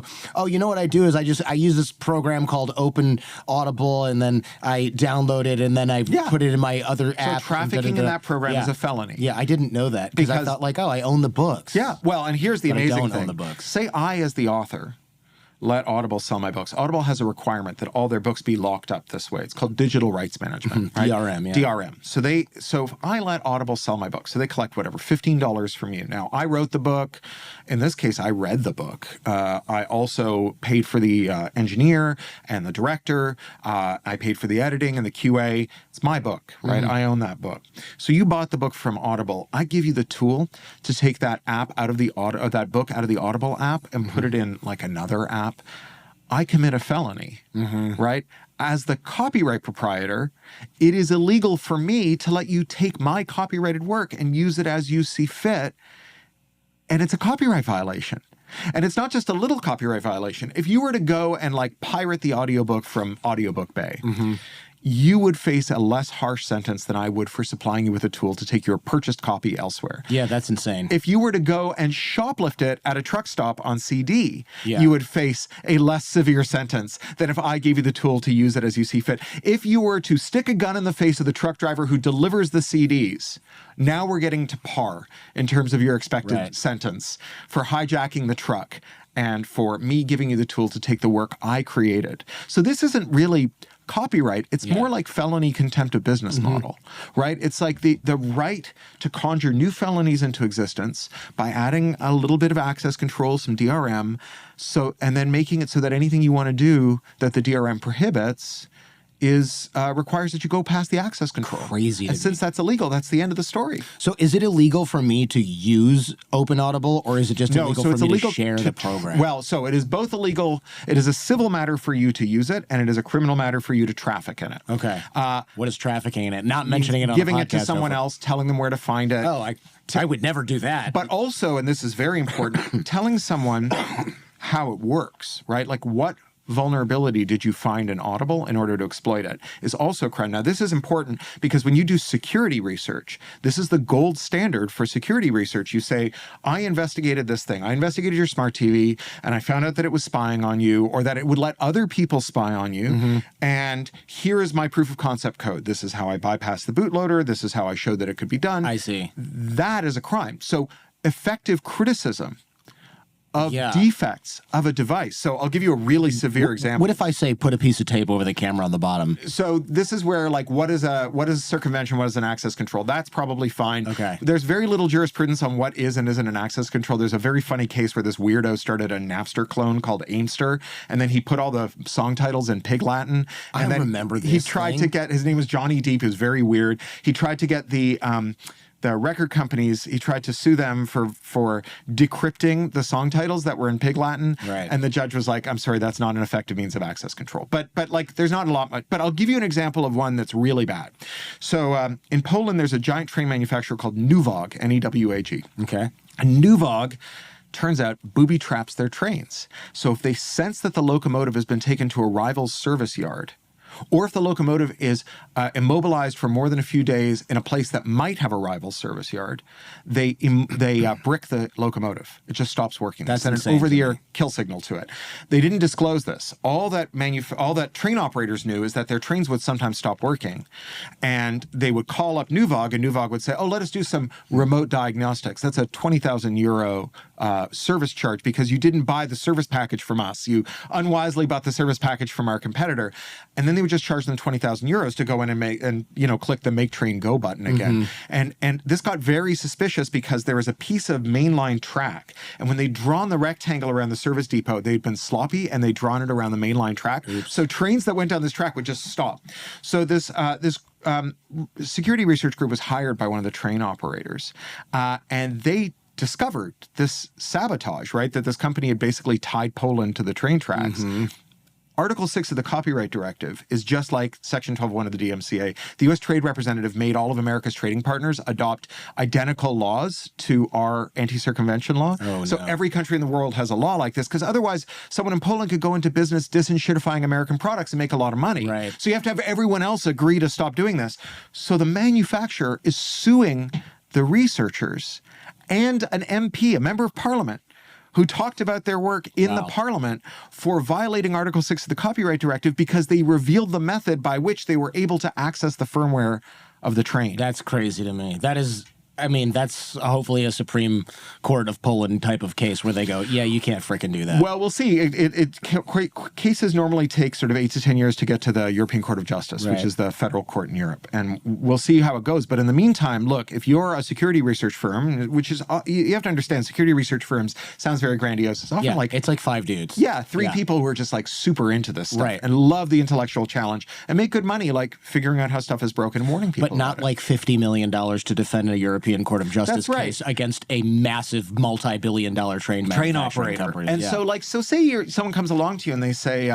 you know what I do is I use this program called Open Audible, and then I download it, and then I put it in my other app. So trafficking in that program is a felony. Yeah, I didn't know that because I thought like, I own the books. Well, and here's the amazing thing. I don't own the books. Say I, as the author, let Audible sell my books. Audible has a requirement that all their books be locked up this way. It's called digital rights management, right? DRM, yeah. DRM. So if I let Audible sell my book, so they collect whatever, $15 from you. Now, I wrote the book. In this case, I read the book. I also paid for the engineer and the director. I paid for the editing and the QA. It's my book, right? I own that book. So you bought the book from Audible. I give you the tool to take that app out of the that book out of the Audible app and put it in like another app. I commit a felony, right? As the copyright proprietor, it is illegal for me to let you take my copyrighted work and use it as you see fit. And it's a copyright violation. And it's not just a little copyright violation. If you were to go and like pirate the audiobook from Audiobook Bay, you would face a less harsh sentence than I would for supplying you with a tool to take your purchased copy elsewhere. Yeah, that's insane. If you were to go and shoplift it at a truck stop on CD, Yeah. you would face a less severe sentence than if I gave you the tool to use it as you see fit. If you were to stick a gun in the face of the truck driver who delivers the CDs, now we're getting to par in terms of your expected sentence for hijacking the truck and for me giving you the tool to take the work I created. So this isn't really copyright. It's more like felony contempt of business model, right? It's like the right to conjure new felonies into existence by adding a little bit of access control, some DRM, and then making it so that anything you want to do that the DRM prohibits is requires that you go past the access control. Crazy. And since that's illegal, that's the end of the story. So is it illegal for me to use Open Audible, or is it just illegal for me to share the program? Well, so it is both illegal. It is a civil matter for you to use it, and it is a criminal matter for you to traffic in it. Okay. What is trafficking in it? Not mentioning it on giving the podcast. Giving it to someone else, telling them where to find it. Oh, I would never do that. But also, and this is very important, telling someone how it works, right? Like what vulnerability did you find in Audible in order to exploit it is also a crime. Now, this is important because when you do security research, this is the gold standard for security research. You say, I investigated this thing. I investigated your smart TV, and I found out that it was spying on you or that it would let other people spy on you. And here is my proof of concept code. This is how I bypassed the bootloader. This is how I showed that it could be done. I see. That is a crime. So effective criticism of defects of a device. So I'll give you a really severe example. What if I say put a piece of tape over the camera on the bottom? So this is where like what is circumvention, what is an access control? That's probably fine. Okay. There's very little jurisprudence on what is and isn't an access control. There's a very funny case where this weirdo started a Napster clone called Aimster, and then he put all the song titles in Pig Latin. And then remember this he tried to get, his name was Johnny Deep, who's very weird. He tried to get the record companies, he tried to sue them for decrypting the song titles that were in Pig Latin. Right. And the judge was like, I'm sorry, that's not an effective means of access control. But like, there's not a lot, but I'll give you an example of one that's really bad. So in Poland, there's a giant train manufacturer called Newag, N-E-W-A-G. Okay. And Newag, turns out, booby traps their trains. So if they sense that the locomotive has been taken to a rival's service yard, or if the locomotive is immobilized for more than a few days in a place that might have a rival service yard, they brick the locomotive. It just stops working. That's send an over-the-air kill signal to it. They didn't disclose this. All that train operators knew is that their trains would sometimes stop working, and they would call up Newag, and Newag would say, "Oh, let us do some remote diagnostics." That's a 20,000 euro service charge because you didn't buy the service package from us. You unwisely bought the service package from our competitor, and then they would just charge them 20,000 euros to go in and click the Make Train Go button again. And this got very suspicious because there was a piece of mainline track, and when they'd drawn the rectangle around the service depot, they'd been sloppy and they'd drawn it around the mainline track. Oops. So trains that went down this track would just stop. So this security research group was hired by one of the train operators, and they discovered this sabotage, right? That this company had basically tied Poland to the train tracks. Article 6 of the Copyright Directive is just like Section 12.1 of the DMCA. The U.S. Trade Representative made all of America's trading partners adopt identical laws to our anti-circumvention law. So every country in the world has a law like this, because otherwise someone in Poland could go into business disinshittifying American products and make a lot of money. Right. So you have to have everyone else agree to stop doing this. So the manufacturer is suing the researchers and an MP, a member of parliament, who talked about their work in the parliament for violating Article 6 of the Copyright Directive because they revealed the method by which they were able to access the firmware of the train. That's crazy to me. That is I mean, that's hopefully a Supreme Court of Poland type of case where they go, yeah, you can't frickin' do that. Well, we'll see. Cases normally take sort of 8 to 10 years to get to the European Court of Justice, which is the federal court in Europe. And we'll see how it goes. But in the meantime, look, if you're a security research firm, which is, you have to understand, security research firms sounds very grandiose. It's often it's like 5 dudes. Yeah, 3 people who are just like super into this stuff and love the intellectual challenge and make good money like figuring out how stuff is broken and warning people. But not like $50 million to defend a European Court of Justice case against a massive multi-billion-dollar train operator. Company. And so say someone comes along to you and they say,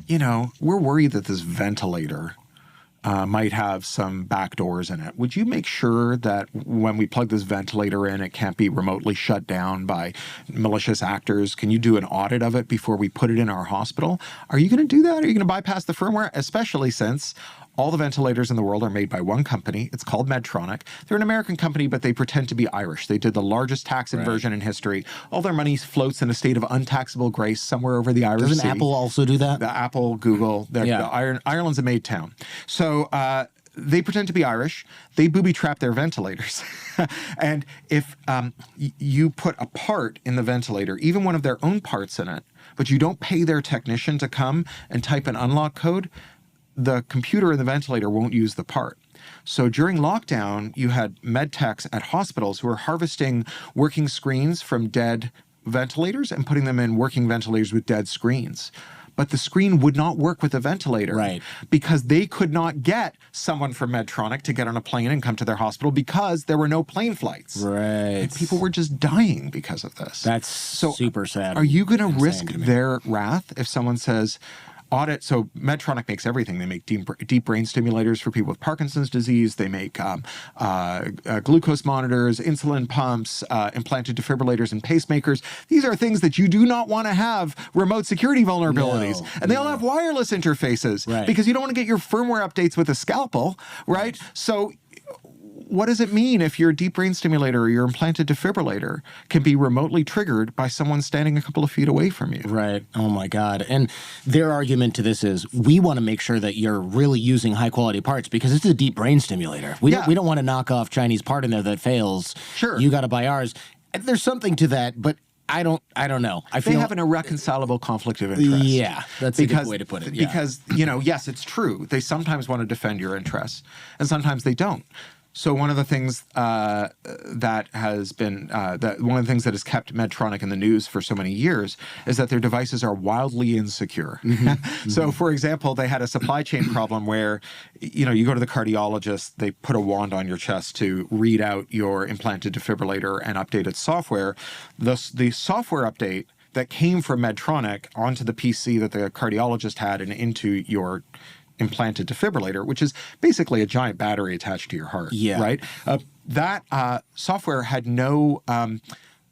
you know, we're worried that this ventilator might have some back doors in it. Would you make sure that when we plug this ventilator in, it can't be remotely shut down by malicious actors? Can you do an audit of it before we put it in our hospital? Are you going to do that? Are you going to bypass the firmware? Especially since all the ventilators in the world are made by one company. It's called Medtronic. They're an American company, but they pretend to be Irish. They did the largest tax inversion in history. All their money floats in a state of untaxable grace somewhere over the Irish Sea. Doesn't Apple also do that? The Apple, Google. Ireland's a made town. So they pretend to be Irish. They booby-trap their ventilators. And if you put a part in the ventilator, even one of their own parts in it, but you don't pay their technician to come and type an unlock code, the computer in the ventilator won't use the part. So during lockdown, you had med techs at hospitals who were harvesting working screens from dead ventilators and putting them in working ventilators with dead screens. But the screen would not work with the ventilator because they could not get someone from Medtronic to get on a plane and come to their hospital because there were no plane flights. And people were just dying because of this. That's so super sad. Are you going to risk their wrath if someone says, audit? So Medtronic makes everything. They make deep brain stimulators for people with Parkinson's disease. They make glucose monitors, insulin pumps, implanted defibrillators and pacemakers. These are things that you do not want to have remote security vulnerabilities. And they all have wireless interfaces because you don't want to get your firmware updates with a scalpel, right? So what does it mean if your deep brain stimulator or your implanted defibrillator can be remotely triggered by someone standing a couple of feet away from you? Oh my God. And their argument to this is, we want to make sure that you're really using high quality parts because it's a deep brain stimulator. We don't want to knock off Chinese part in there that fails. You got to buy ours. And there's something to that, but I don't know. I feel they have an irreconcilable conflict of interest. Yeah, that's a good way to put it. Because, you know, yes, it's true. They sometimes want to defend your interests, and sometimes they don't. So one of the things that has been one of the things that has kept Medtronic in the news for so many years is that their devices are wildly insecure. So, for example, they had a supply chain problem where, you know, you go to the cardiologist, they put a wand on your chest to read out your implanted defibrillator and update its software. The software update that came from Medtronic onto the PC that the cardiologist had and into your implanted defibrillator, which is basically a giant battery attached to your heart, right? That software had no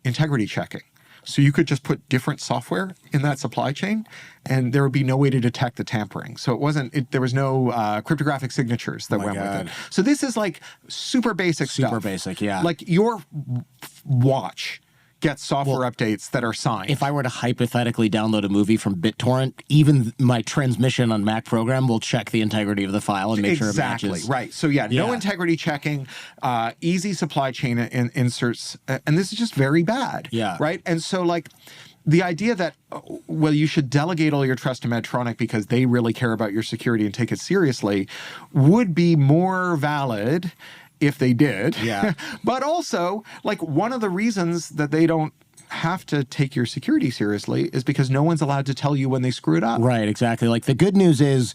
integrity checking. So you could just put different software in that supply chain and there would be no way to detect the tampering. So there was no cryptographic signatures that went with it. So this is like super basic stuff. Super basic, Like your watch get software updates that are signed. If I were to hypothetically download a movie from BitTorrent, even my transmission on Mac program will check the integrity of the file and make sure it matches. Exactly, right. So no integrity checking, easy supply chain inserts, and this is just very bad. Right? And so like the idea that, well, you should delegate all your trust to Medtronic because they really care about your security and take it seriously would be more valid if they did. But also, like, one of the reasons that they don't have to take your security seriously is because no one's allowed to tell you when they screw it up. Right, exactly. Like, the good news is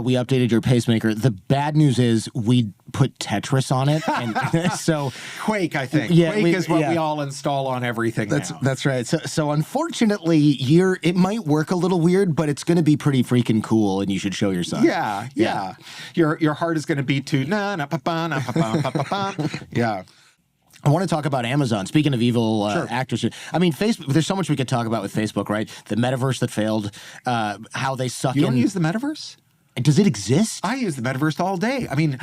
we updated your pacemaker. The bad news is we put Tetris on it. And so Quake, I think. Quake is what we all install on everything now. That's right. So unfortunately, it might work a little weird, but it's going to be pretty freaking cool, and you should show your son. Yeah. Your heart is going to beat to na-na-pa-pa-na-pa-pa-na-pa-pa. Yeah. I want to talk about Amazon. Speaking of evil actors, I mean, Facebook. There's so much we could talk about with Facebook, right? The metaverse that failed, how they suck in. You don't use the metaverse? Does it exist? I use the metaverse all day. I mean,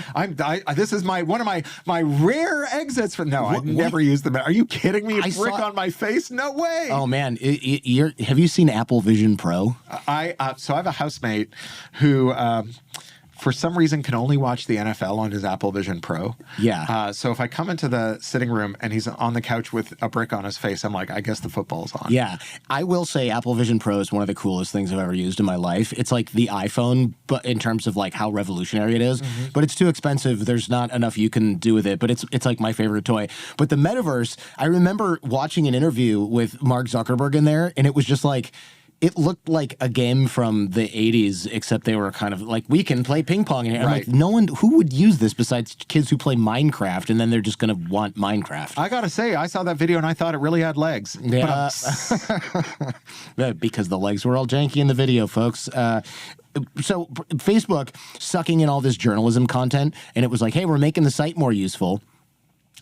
this is one of my rare exits from. No, I never use the metaverse. Are you kidding me? Brick on my face? No way. Oh man, have you seen Apple Vision Pro? So I have a housemate who. for some reason, can only watch the NFL on his Apple Vision Pro. Yeah. So if I come into the sitting room and he's on the couch with a brick on his face, I'm like, I guess the football's on. Yeah. I will say Apple Vision Pro is one of the coolest things I've ever used in my life. It's like the iPhone, but in terms of like how revolutionary it is. But it's too expensive. There's not enough you can do with it. But it's like my favorite toy. But the metaverse, I remember watching an interview with Mark Zuckerberg in there, and it was just like, it looked like a game from the 80s, except they were kind of like, we can play ping pong. And I'm like, no one, who would use this besides kids who play Minecraft, and then they're just going to want Minecraft? I got to say, I saw that video and I thought it really had legs. Yeah. Because the legs were all janky in the video, folks. So Facebook sucking in all this journalism content, and it was like, hey, we're making the site more useful.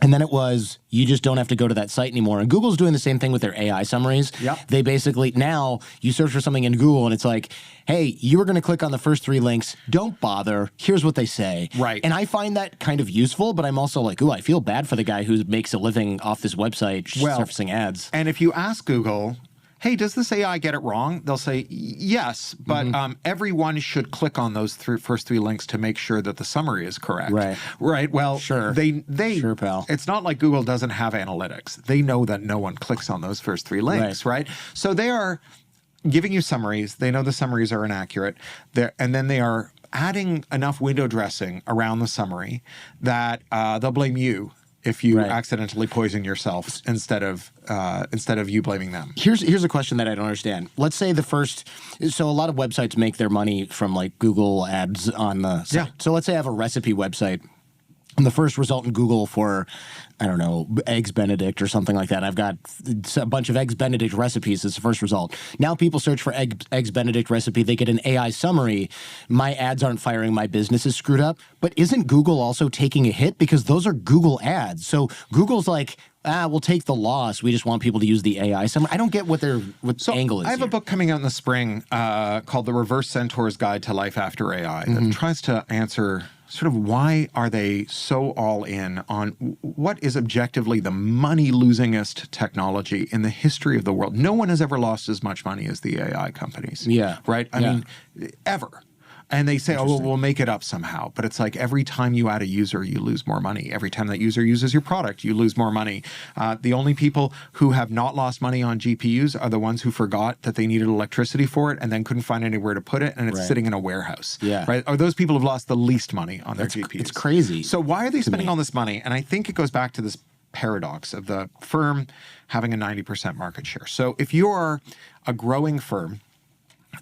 And then it was, you just don't have to go to that site anymore. And Google's doing the same thing with their AI summaries. Yep. They basically, now you search for something in Google and it's like, hey, you were going to click on the first 3 links. Don't bother. Here's what they say. Right. And I find that kind of useful, but I'm also like, ooh, I feel bad for the guy who makes a living off this website surfacing ads. And if you ask Google, hey, does this AI get it wrong? They'll say, yes, but everyone should click on those first 3 links to make sure that the summary is correct. Right. Well, Sure, pal. It's not like Google doesn't have analytics. They know that no one clicks on those first 3 links, right? So they are giving you summaries. They know the summaries are inaccurate. And then they are adding enough window dressing around the summary that they'll blame you if you accidentally poison yourself instead of you blaming them. Here's a question that I don't understand. Let's say so a lot of websites make their money from like Google ads on the site. Yeah. So let's say I have a recipe website, and the first result in Google for, I don't know, Eggs Benedict or something like that. I've got a bunch of Eggs Benedict recipes as the first result. Now people search for Eggs Benedict recipe. They get an AI summary. My ads aren't firing. My business is screwed up. But isn't Google also taking a hit? Because those are Google ads. So Google's like, we'll take the loss. We just want people to use the AI summary. I don't get what angle is. I have a book coming out in the spring called The Reverse Centaur's Guide to Life After AI that tries to answer sort of why are they so all in on what is objectively the money-losingest technology in the history of the world. No one has ever lost as much money as the AI companies. Yeah. Right? I mean, ever. And they say, oh, well, we'll make it up somehow. But it's like every time you add a user, you lose more money. Every time that user uses your product, you lose more money. The only people who have not lost money on GPUs are the ones who forgot that they needed electricity for it and then couldn't find anywhere to put it, and it's sitting in a warehouse. Yeah. Right? Or those people have lost the least money on their GPUs. It's crazy. So why are they spending all this money? And I think it goes back to this paradox of the firm having a 90% market share. So if you're a growing firm,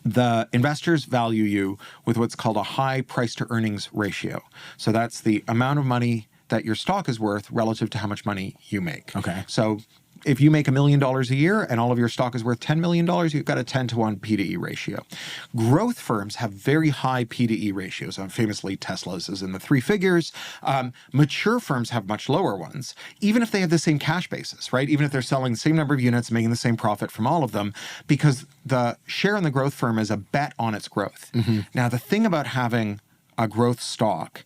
the investors value you with what's called a high price to earnings ratio. So that's the amount of money that your stock is worth relative to how much money you make. Okay. So if you make $1 million a year and all of your stock is worth $10 million, you've got a 10-to-1 P to E ratio. Growth firms have very high P to E ratios. Famously, Tesla's is in the 3 figures. Mature firms have much lower ones, even if they have the same cash basis, right? Even if they're selling the same number of units, making the same profit from all of them, because the share in the growth firm is a bet on its growth. Now, the thing about having a growth stock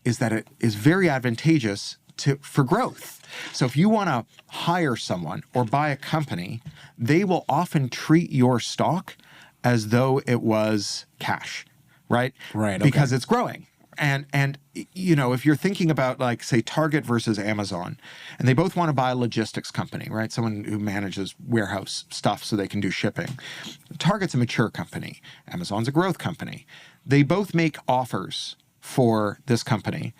is that it is very advantageous for growth. So if you want to hire someone or buy a company, they will often treat your stock as though it was cash, right? Right. Okay. Because it's growing. And you know, if you're thinking about, like, say, Target versus Amazon, and they both want to buy a logistics company, right? Someone who manages warehouse stuff so they can do shipping. Target's a mature company. Amazon's a growth company. They both make offers for this company,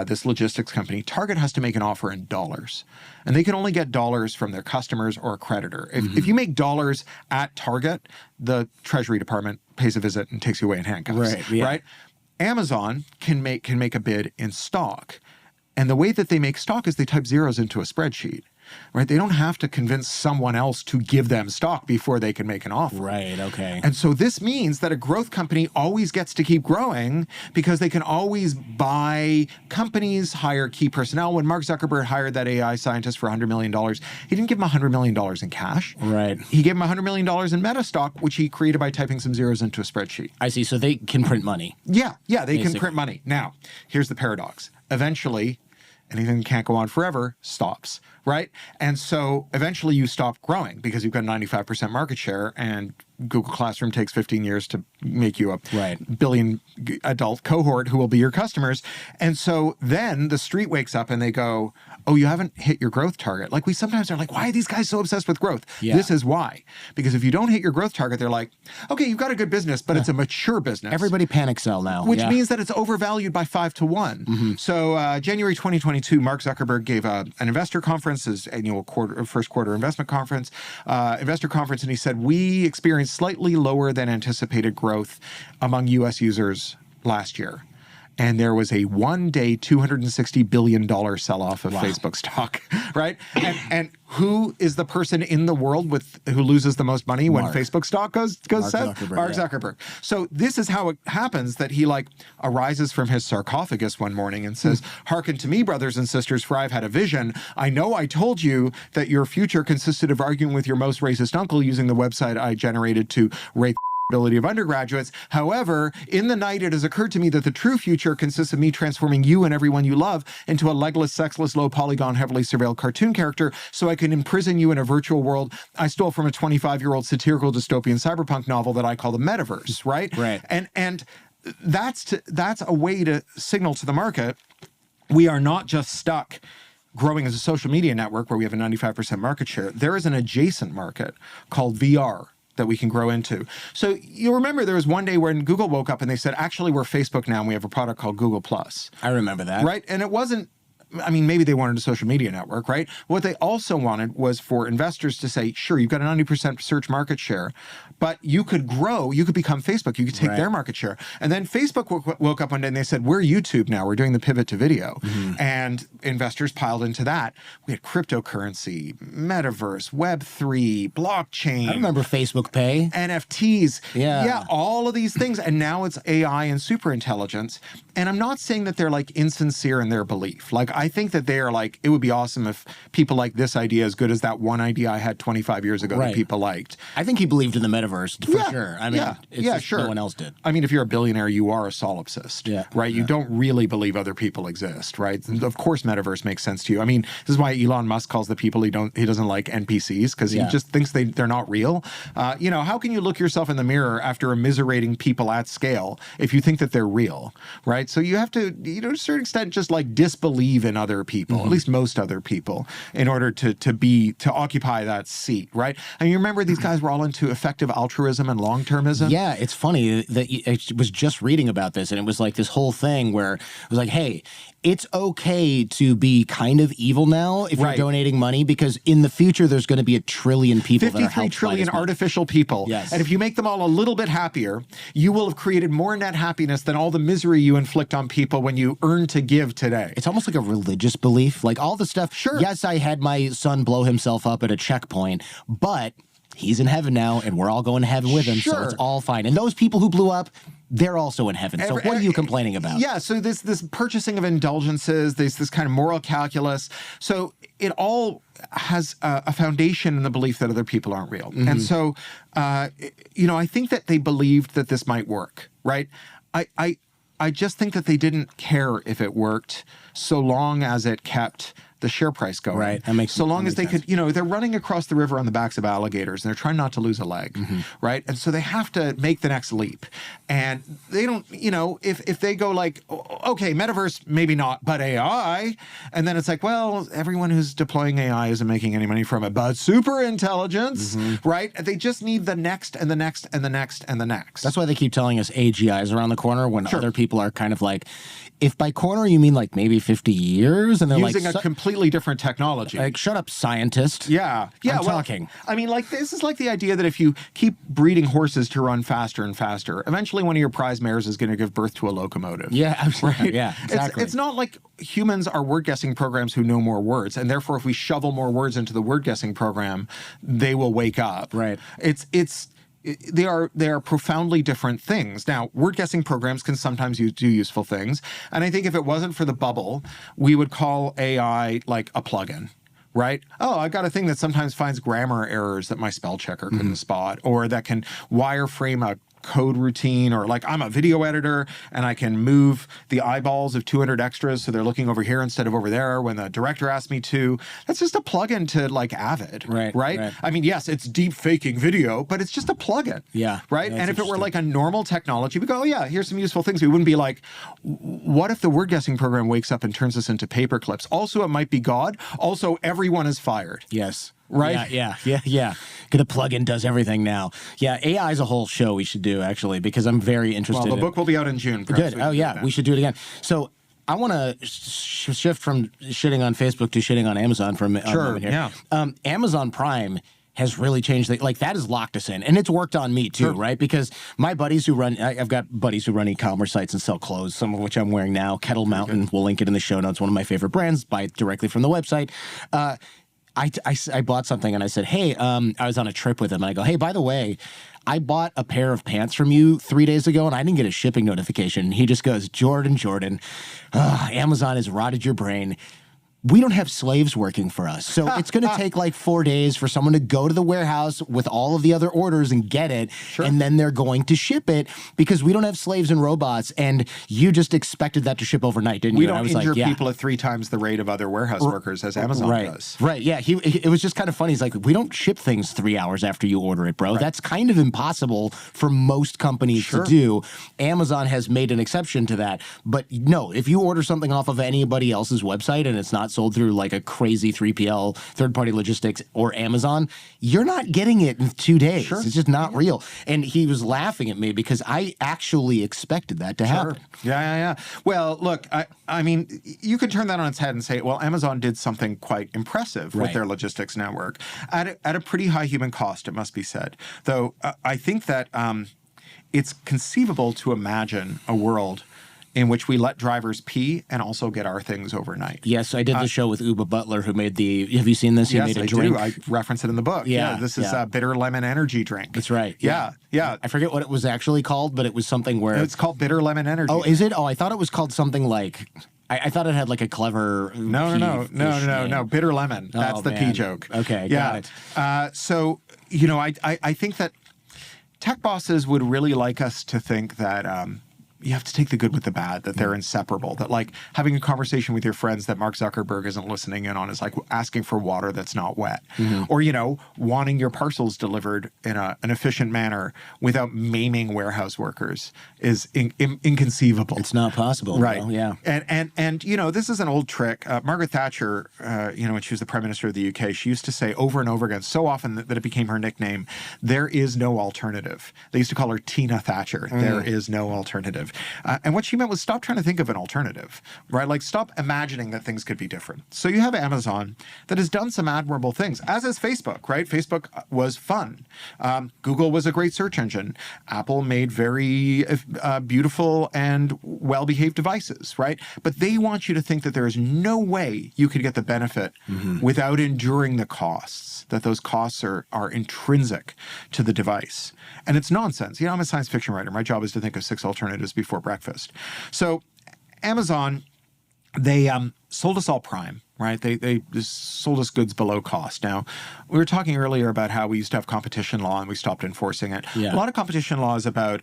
this logistics company. Target has to make an offer in dollars, and they can only get dollars from their customers or a creditor. If you make dollars at Target, the Treasury Department pays a visit and takes you away in handcuffs. Right? Amazon can make a bid in stock, and the way that they make stock is they type zeros into a spreadsheet. Right? They don't have to convince someone else to give them stock before they can make an offer. Right, okay. And so this means that a growth company always gets to keep growing because they can always buy companies, hire key personnel. When Mark Zuckerberg hired that AI scientist for $100 million, he didn't give him $100 million in cash. Right. He gave him $100 million in meta stock, which he created by typing some zeros into a spreadsheet. I see. So they can print money. Yeah, they can print money. Now, here's the paradox. Eventually, anything that can't go on forever stops, right? And so eventually you stop growing because you've got 95% market share and Google Classroom takes 15 years to make you a Right. billion adult cohort who will be your customers. And so then the street wakes up and they go, oh, you haven't hit your growth target. Like we sometimes are like, why are these guys so obsessed with growth? Yeah. This is why. Because if you don't hit your growth target, they're like, okay, you've got a good business, but it's a mature business. Everybody panic sell now. Which means that it's overvalued by 5 to 1. So January 2022, Mark Zuckerberg gave an investor conference, his annual first quarter investment conference, investor conference, and he said, we experienced slightly lower than anticipated growth among U.S. users last year. And there was a one-day $260 billion sell-off of Facebook stock, right? And who is the person in the world who loses the most money when Facebook stock goes south? Mark Zuckerberg. So this is how it happens that he like arises from his sarcophagus one morning and says, hearken to me, brothers and sisters, for I've had a vision. I know I told you that your future consisted of arguing with your most racist uncle using the website I generated to rate ability of undergraduates. However, in the night, it has occurred to me that the true future consists of me transforming you and everyone you love into a legless, sexless, low polygon, heavily surveilled cartoon character so I can imprison you in a virtual world I stole from a 25-year-old satirical dystopian cyberpunk novel that I call the metaverse, right? Right. And that's a way to signal to the market we are not just stuck growing as a social media network where we have a 95% market share. There is an adjacent market called VR that we can grow into. So you'll remember there was one day when Google woke up and they said, actually, we're Facebook now and we have a product called Google+. I remember that. Right? And it wasn't, I mean, maybe they wanted a social media network, right? What they also wanted was for investors to say, sure, you've got a 90% search market share, but you could grow, you could become Facebook, you could take their market share. And then Facebook woke up one day and they said, we're YouTube now, we're doing the pivot to video. And investors piled into that. We had cryptocurrency, metaverse, Web3, blockchain. I remember Facebook Pay. NFTs. Yeah. Yeah, all of these things. And now it's AI and superintelligence. And I'm not saying that they're like insincere in their belief. Like, I think that they are like, it would be awesome if people like this idea as good as that one idea I had 25 years ago that people liked. I think he believed in the metaverse for sure. I mean, sure. No one else did. I mean, if you're a billionaire, you are a solipsist, right? You don't really believe other people exist, right? Of course, metaverse makes sense to you. I mean, this is why Elon Musk calls the people he doesn't like NPCs, because he just thinks they're not real. You know, how can you look yourself in the mirror after immiserating people at scale if you think that they're real, right? So you have to, you know, to a certain extent, just like disbelieve in other people, at least most other people, in order to occupy that seat, right? And you remember these guys were all into effective altruism and long-termism. Yeah, it's funny that I was just reading about this, and it was like this whole thing where it was like, hey, it's okay to be kind of evil now if you're donating money, because in the future there's going to be a trillion people that are helped 53 trillion artificial people. Yes. And if you make them all a little bit happier, you will have created more net happiness than all the misery you inflict on people when you earn to give today. It's almost like a religious belief. Like all the stuff. Sure. Yes, I had my son blow himself up at a checkpoint, but he's in heaven now, and we're all going to heaven with him, so it's all fine. And those people who blew up, they're also in heaven. So what are you complaining about? Yeah, so this purchasing of indulgences, this kind of moral calculus. So it all has a foundation in the belief that other people aren't real. And so, you know, I think that they believed that this might work, right? I just think that they didn't care if it worked so long as it kept the share price going. Right. That makes so long as they could, you know, they're running across the river on the backs of alligators and they're trying not to lose a leg, right? And so they have to make the next leap. And they don't, you know, if they go like, okay, metaverse, maybe not, but AI, and then it's like, well, everyone who's deploying AI isn't making any money from it, but super intelligence, right? They just need the next and the next and the next and the next. That's why they keep telling us AGI is around the corner when other people are kind of like, if by corner you mean like maybe 50 years, and they're using like a completely different technology. Like, shut up, scientist. Yeah. I'm talking. I mean, like, this is like the idea that if you keep breeding horses to run faster and faster, eventually one of your prize mares is going to give birth to a locomotive. Yeah, absolutely. Right? Yeah, exactly. It's not like humans are word guessing programs who know more words, and therefore if we shovel more words into the word guessing program, they will wake up. Right. They are profoundly different things. Now, word guessing programs can sometimes do useful things. And I think if it wasn't for the bubble, we would call AI like a plugin, right? Oh, I got a thing that sometimes finds grammar errors that my spell checker couldn't spot, or that can wireframe a code routine, or like I'm a video editor and I can move the eyeballs of 200 extras so they're looking over here instead of over there when the director asked me to. That's just a plugin to like Avid, right? I mean, yes, it's deep faking video, but it's just a plugin. Yeah. Right? And if it were like a normal technology, we go, oh yeah, here's some useful things. We wouldn't be like, what if the word guessing program wakes up and turns us into paper clips? Also, it might be God. Also, everyone is fired. Yes. Right? Yeah. The plugin does everything now. Yeah, AI is a whole show we should do, actually, because I'm very interested. Well, the book will be out in June. Good. Oh, yeah, we should do it again. So I want to shift from shitting on Facebook to shitting on Amazon for a moment here. Yeah. Amazon Prime has really changed. Like, that has locked us in. And it's worked on me, too, right? Because my buddies who run, I've got buddies who run e-commerce sites and sell clothes, some of which I'm wearing now. Kettle Mountain, we'll link it in the show notes. One of my favorite brands. Buy it directly from the website. I bought something and I said, hey, I was on a trip with him. And I go, hey, by the way, I bought a pair of pants from you 3 days ago and I didn't get a shipping notification. He just goes, Jordan, Amazon has rotted your brain. We don't have slaves working for us. So it's going to take like 4 days for someone to go to the warehouse with all of the other orders and get it. Sure. And then they're going to ship it because we don't have slaves and robots. And you just expected that to ship overnight, didn't you? We don't injure people at 3 times the rate of other warehouse workers as Amazon does. Right. Yeah. It was just kind of funny. He's like, we don't ship things 3 hours after you order it, bro. Right. That's kind of impossible for most companies to do. Amazon has made an exception to that. But no, if you order something off of anybody else's website and it's not sold through like a crazy 3PL, third-party logistics, or Amazon, you're not getting it in 2 days. Sure. It's just not real. And he was laughing at me because I actually expected that to happen. Yeah. Well, look, I mean, you could turn that on its head and say, well, Amazon did something quite impressive with their logistics network at a pretty high human cost, it must be said. Though I think that it's conceivable to imagine a world in which we let drivers pee and also get our things overnight. Yes, I did the show with Uba Butler, who made the. Have you seen this? He made a drink. I reference it in the book. Yeah, this is a bitter lemon energy drink. That's right. Yeah. I forget what it was actually called, but it was something where it's called bitter lemon energy. Oh, is it? Oh, I thought it was called something like. I thought it had like a clever. No. Bitter lemon. That's the pee joke. Okay, got it. So I think that tech bosses would really like us to think that. You have to take the good with the bad, that they're inseparable, that like having a conversation with your friends that Mark Zuckerberg isn't listening in on is like asking for water that's not wet. Or, wanting your parcels delivered in an efficient manner without maiming warehouse workers is inconceivable. It's not possible. Right. Well, yeah. And this is an old trick. Margaret Thatcher, when she was the Prime Minister of the UK, she used to say over and over again, so often that it became her nickname, there is no alternative. They used to call her Tina Thatcher. There is no alternative. And what she meant was stop trying to think of an alternative, right? Like stop imagining that things could be different. So you have Amazon that has done some admirable things, as is Facebook, right? Facebook was fun. Google was a great search engine. Apple made very beautiful and well-behaved devices, right? But they want you to think that there is no way you could get the benefit without enduring the costs, that those costs are intrinsic to the device. And it's nonsense. I'm a science fiction writer. My job is to think of 6 alternatives before breakfast. So Amazon, they sold us all Prime, right? They just sold us goods below cost. Now, we were talking earlier about how we used to have competition law and we stopped enforcing it. Yeah. A lot of competition law is about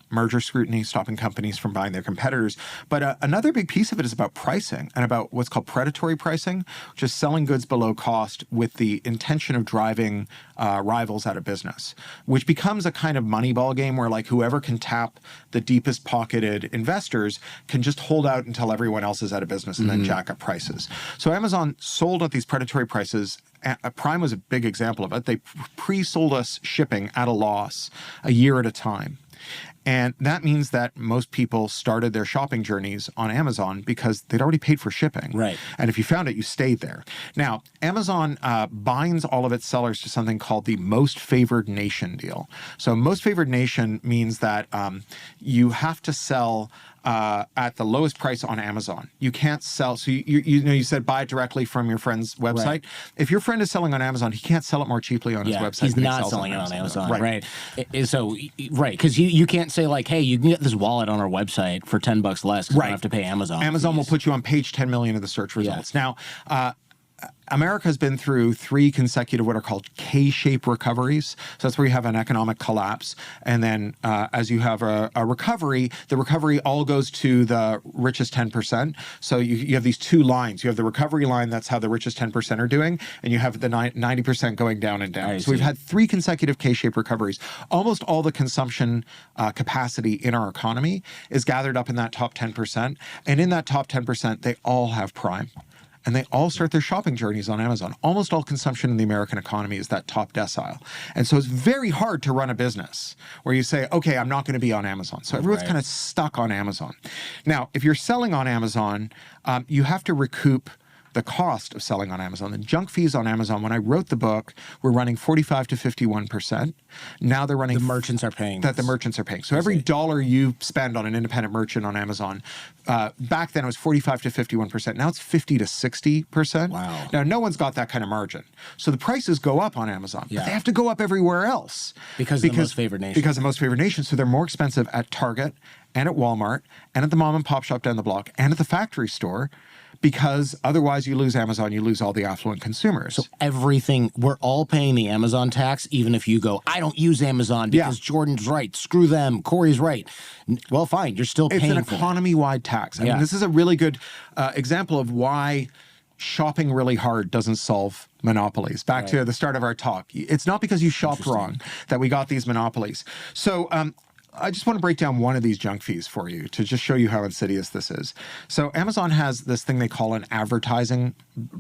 merger scrutiny, stopping companies from buying their competitors. But another big piece of it is about pricing and about what's called predatory pricing, which is selling goods below cost with the intention of driving rivals out of business, which becomes a kind of Moneyball game where like whoever can tap the deepest pocketed investors can just hold out until everyone else is out of business and then jack up prices. So Amazon sold at these predatory prices. Prime was a big example of it. They pre-sold us shipping at a loss a year at a time. And that means that most people started their shopping journeys on Amazon because they'd already paid for shipping. Right. And if you found it, you stayed there. Now, Amazon binds all of its sellers to something called the most favored nation deal. So most favored nation means that you have to sell at the lowest price on Amazon. You can't sell. So you said buy it directly from your friend's website. Right. If your friend is selling on Amazon, he can't sell it more cheaply on his website. He's not selling it on Amazon. Right. So because you can't say like, hey, you can get this wallet on our website for $10 less because you don't have to pay Amazon. Amazon will put you on page 10 million of the search results. Now, America has been through 3 consecutive what are called K-shaped recoveries. So that's where you have an economic collapse. And then as you have a recovery, the recovery all goes to the richest 10%. So you have these 2 lines. You have the recovery line, that's how the richest 10% are doing. And you have the 90% going down and down. So we've had 3 consecutive K-shaped recoveries. Almost all the consumption capacity in our economy is gathered up in that top 10%. And in that top 10%, they all have Prime. And they all start their shopping journeys on Amazon. Almost all consumption in the American economy is that top decile. And so it's very hard to run a business where you say, okay, I'm not going to be on Amazon. So everyone's kind of stuck on Amazon. Now, if you're selling on Amazon, you have to recoup the cost of selling on Amazon. The junk fees on Amazon, when I wrote the book, were running 45 to 51%. Now they're running... The merchants are paying. The merchants are paying. So every dollar you spend on an independent merchant on Amazon, back then it was 45 to 51%. Now it's 50 to 60%. Wow. Now no one's got that kind of margin. So the prices go up on Amazon, but they have to go up everywhere else. Because of the most favored nation. Because of the most favored nation. So they're more expensive at Target and at Walmart and at the mom and pop shop down the block and at the factory store, because otherwise you lose Amazon, you lose all the affluent consumers. So everything, we're all paying the Amazon tax, even if you go, I don't use Amazon because Jordan's right, screw them, Cory's right. Well, fine, you're still paying for it. It's an economy-wide tax. I mean, this is a really good example of why shopping really hard doesn't solve monopolies. Back to the start of our talk. It's not because you shopped wrong that we got these monopolies. So I just want to break down one of these junk fees for you to just show you how insidious this is. So Amazon has this thing they call an advertising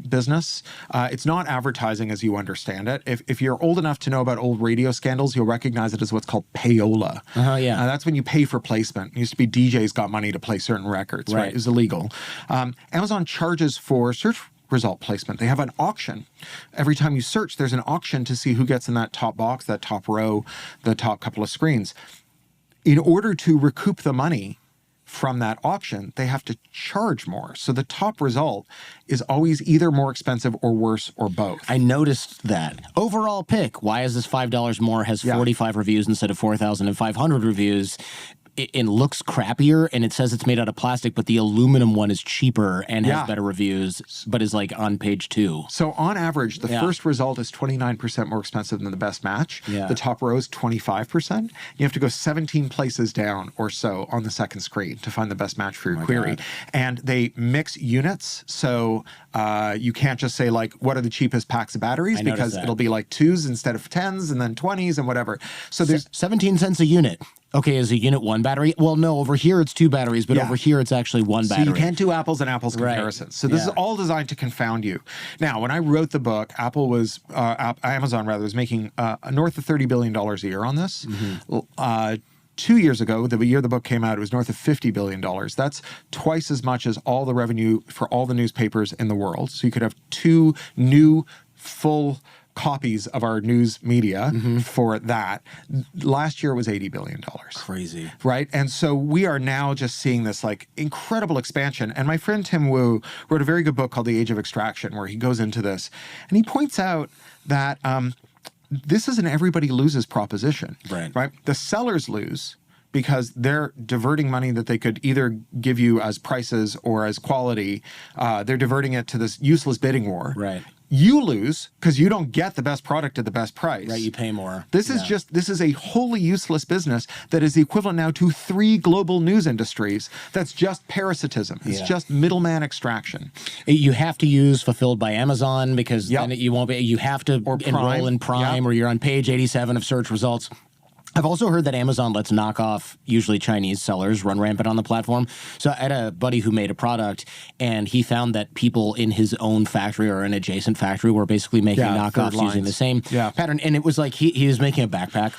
business. It's not advertising as you understand it. If you're old enough to know about old radio scandals, you'll recognize it as what's called payola. That's when you pay for placement. It used to be DJs got money to play certain records, right? It was illegal. Amazon charges for search result placement. They have an auction. Every time you search, there's an auction to see who gets in that top box, that top row, the top couple of screens. In order to recoup the money from that auction, they have to charge more. So the top result is always either more expensive or worse or both. I noticed that. Overall pick, why is this $5 more, has 45 reviews instead of 4,500 reviews? It looks crappier, and it says it's made out of plastic, but the aluminum one is cheaper and has better reviews, but is like on page 2. So on average, the first result is 29% more expensive than the best match. The top row is 25%. You have to go 17 places down or so on the second screen to find the best match for your query. And they mix units, so you can't just say, like, what are the cheapest packs of batteries? Because it'll be like 2s instead of 10s and then 20s and whatever. So there's 17 cents a unit. Okay, is a unit 1 battery? Well, no, over here it's 2 batteries, but over here it's actually 1 battery. So you can't do apples and apples comparisons. So this is all designed to confound you. Now, when I wrote the book, Amazon was making north of $30 billion a year on this. 2 years ago, the year the book came out, it was north of $50 billion. That's twice as much as all the revenue for all the newspapers in the world. So you could have 2 new full copies of our news media for that. Last year it was $80 billion. Crazy. Right? And so we are now just seeing this like incredible expansion. And my friend Tim Wu wrote a very good book called The Age of Extraction, where he goes into this. And he points out that this is an everybody loses proposition. Right? The sellers lose because they're diverting money that they could either give you as prices or as quality. They're diverting it to this useless bidding war. You lose because you don't get the best product at the best price. You pay more. This is a wholly useless business that is the equivalent now to 3 global news industries. That's just parasitism. It's just middleman extraction. You have to use fulfilled by Amazon because then you won't be, you have to enroll in Prime or you're on page 87 of search results. I've also heard that Amazon lets knockoff, usually Chinese sellers, run rampant on the platform. So I had a buddy who made a product, and he found that people in his own factory or an adjacent factory were basically making knockoffs using the same pattern. And it was like he was making a backpack,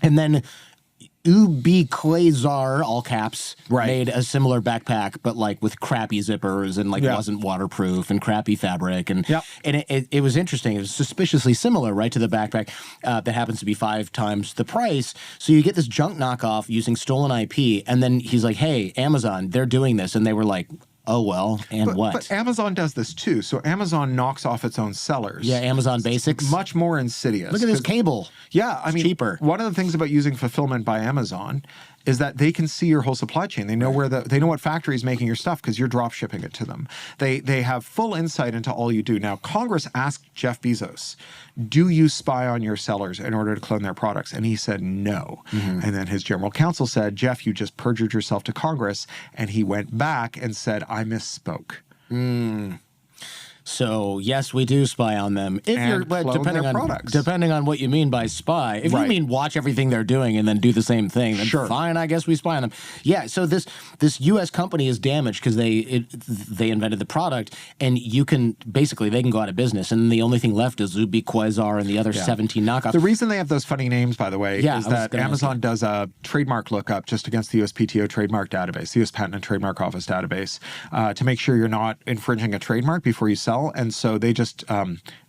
and then Ubiquazar, all caps, made a similar backpack, but like with crappy zippers and like wasn't waterproof and crappy fabric. And it was interesting. It was suspiciously similar, right, to the backpack that happens to be 5 times the price. So you get this junk knockoff using stolen IP, and then he's like, hey, Amazon, they're doing this. And they were like, oh, well, and what? But Amazon does this too. So Amazon knocks off its own sellers. Amazon Basics. Much more insidious. Look at this cable. Yeah, I mean, cheaper. One of the things about using fulfillment by Amazon is that they can see your whole supply chain. They know they know what factory is making your stuff because you're drop shipping it to them. They have full insight into all you do. Now, Congress asked Jeff Bezos, do you spy on your sellers in order to clone their products? And he said no. And then his general counsel said, Jeff, you just perjured yourself to Congress. And he went back and said, I misspoke. So yes, we do spy on them. If you're depending on what you mean by spy. If you mean watch everything they're doing and then do the same thing, then fine, I guess we spy on them. Yeah. So this U.S. company is damaged because they invented the product, and you can basically they can go out of business, and the only thing left is Zuby, Quasar, and the other 17 knockoffs. The reason they have those funny names, by the way, is that Amazon does a trademark lookup just against the USPTO trademark database, the U.S. Patent and Trademark Office database, to make sure you're not infringing a trademark before you sell. And so they just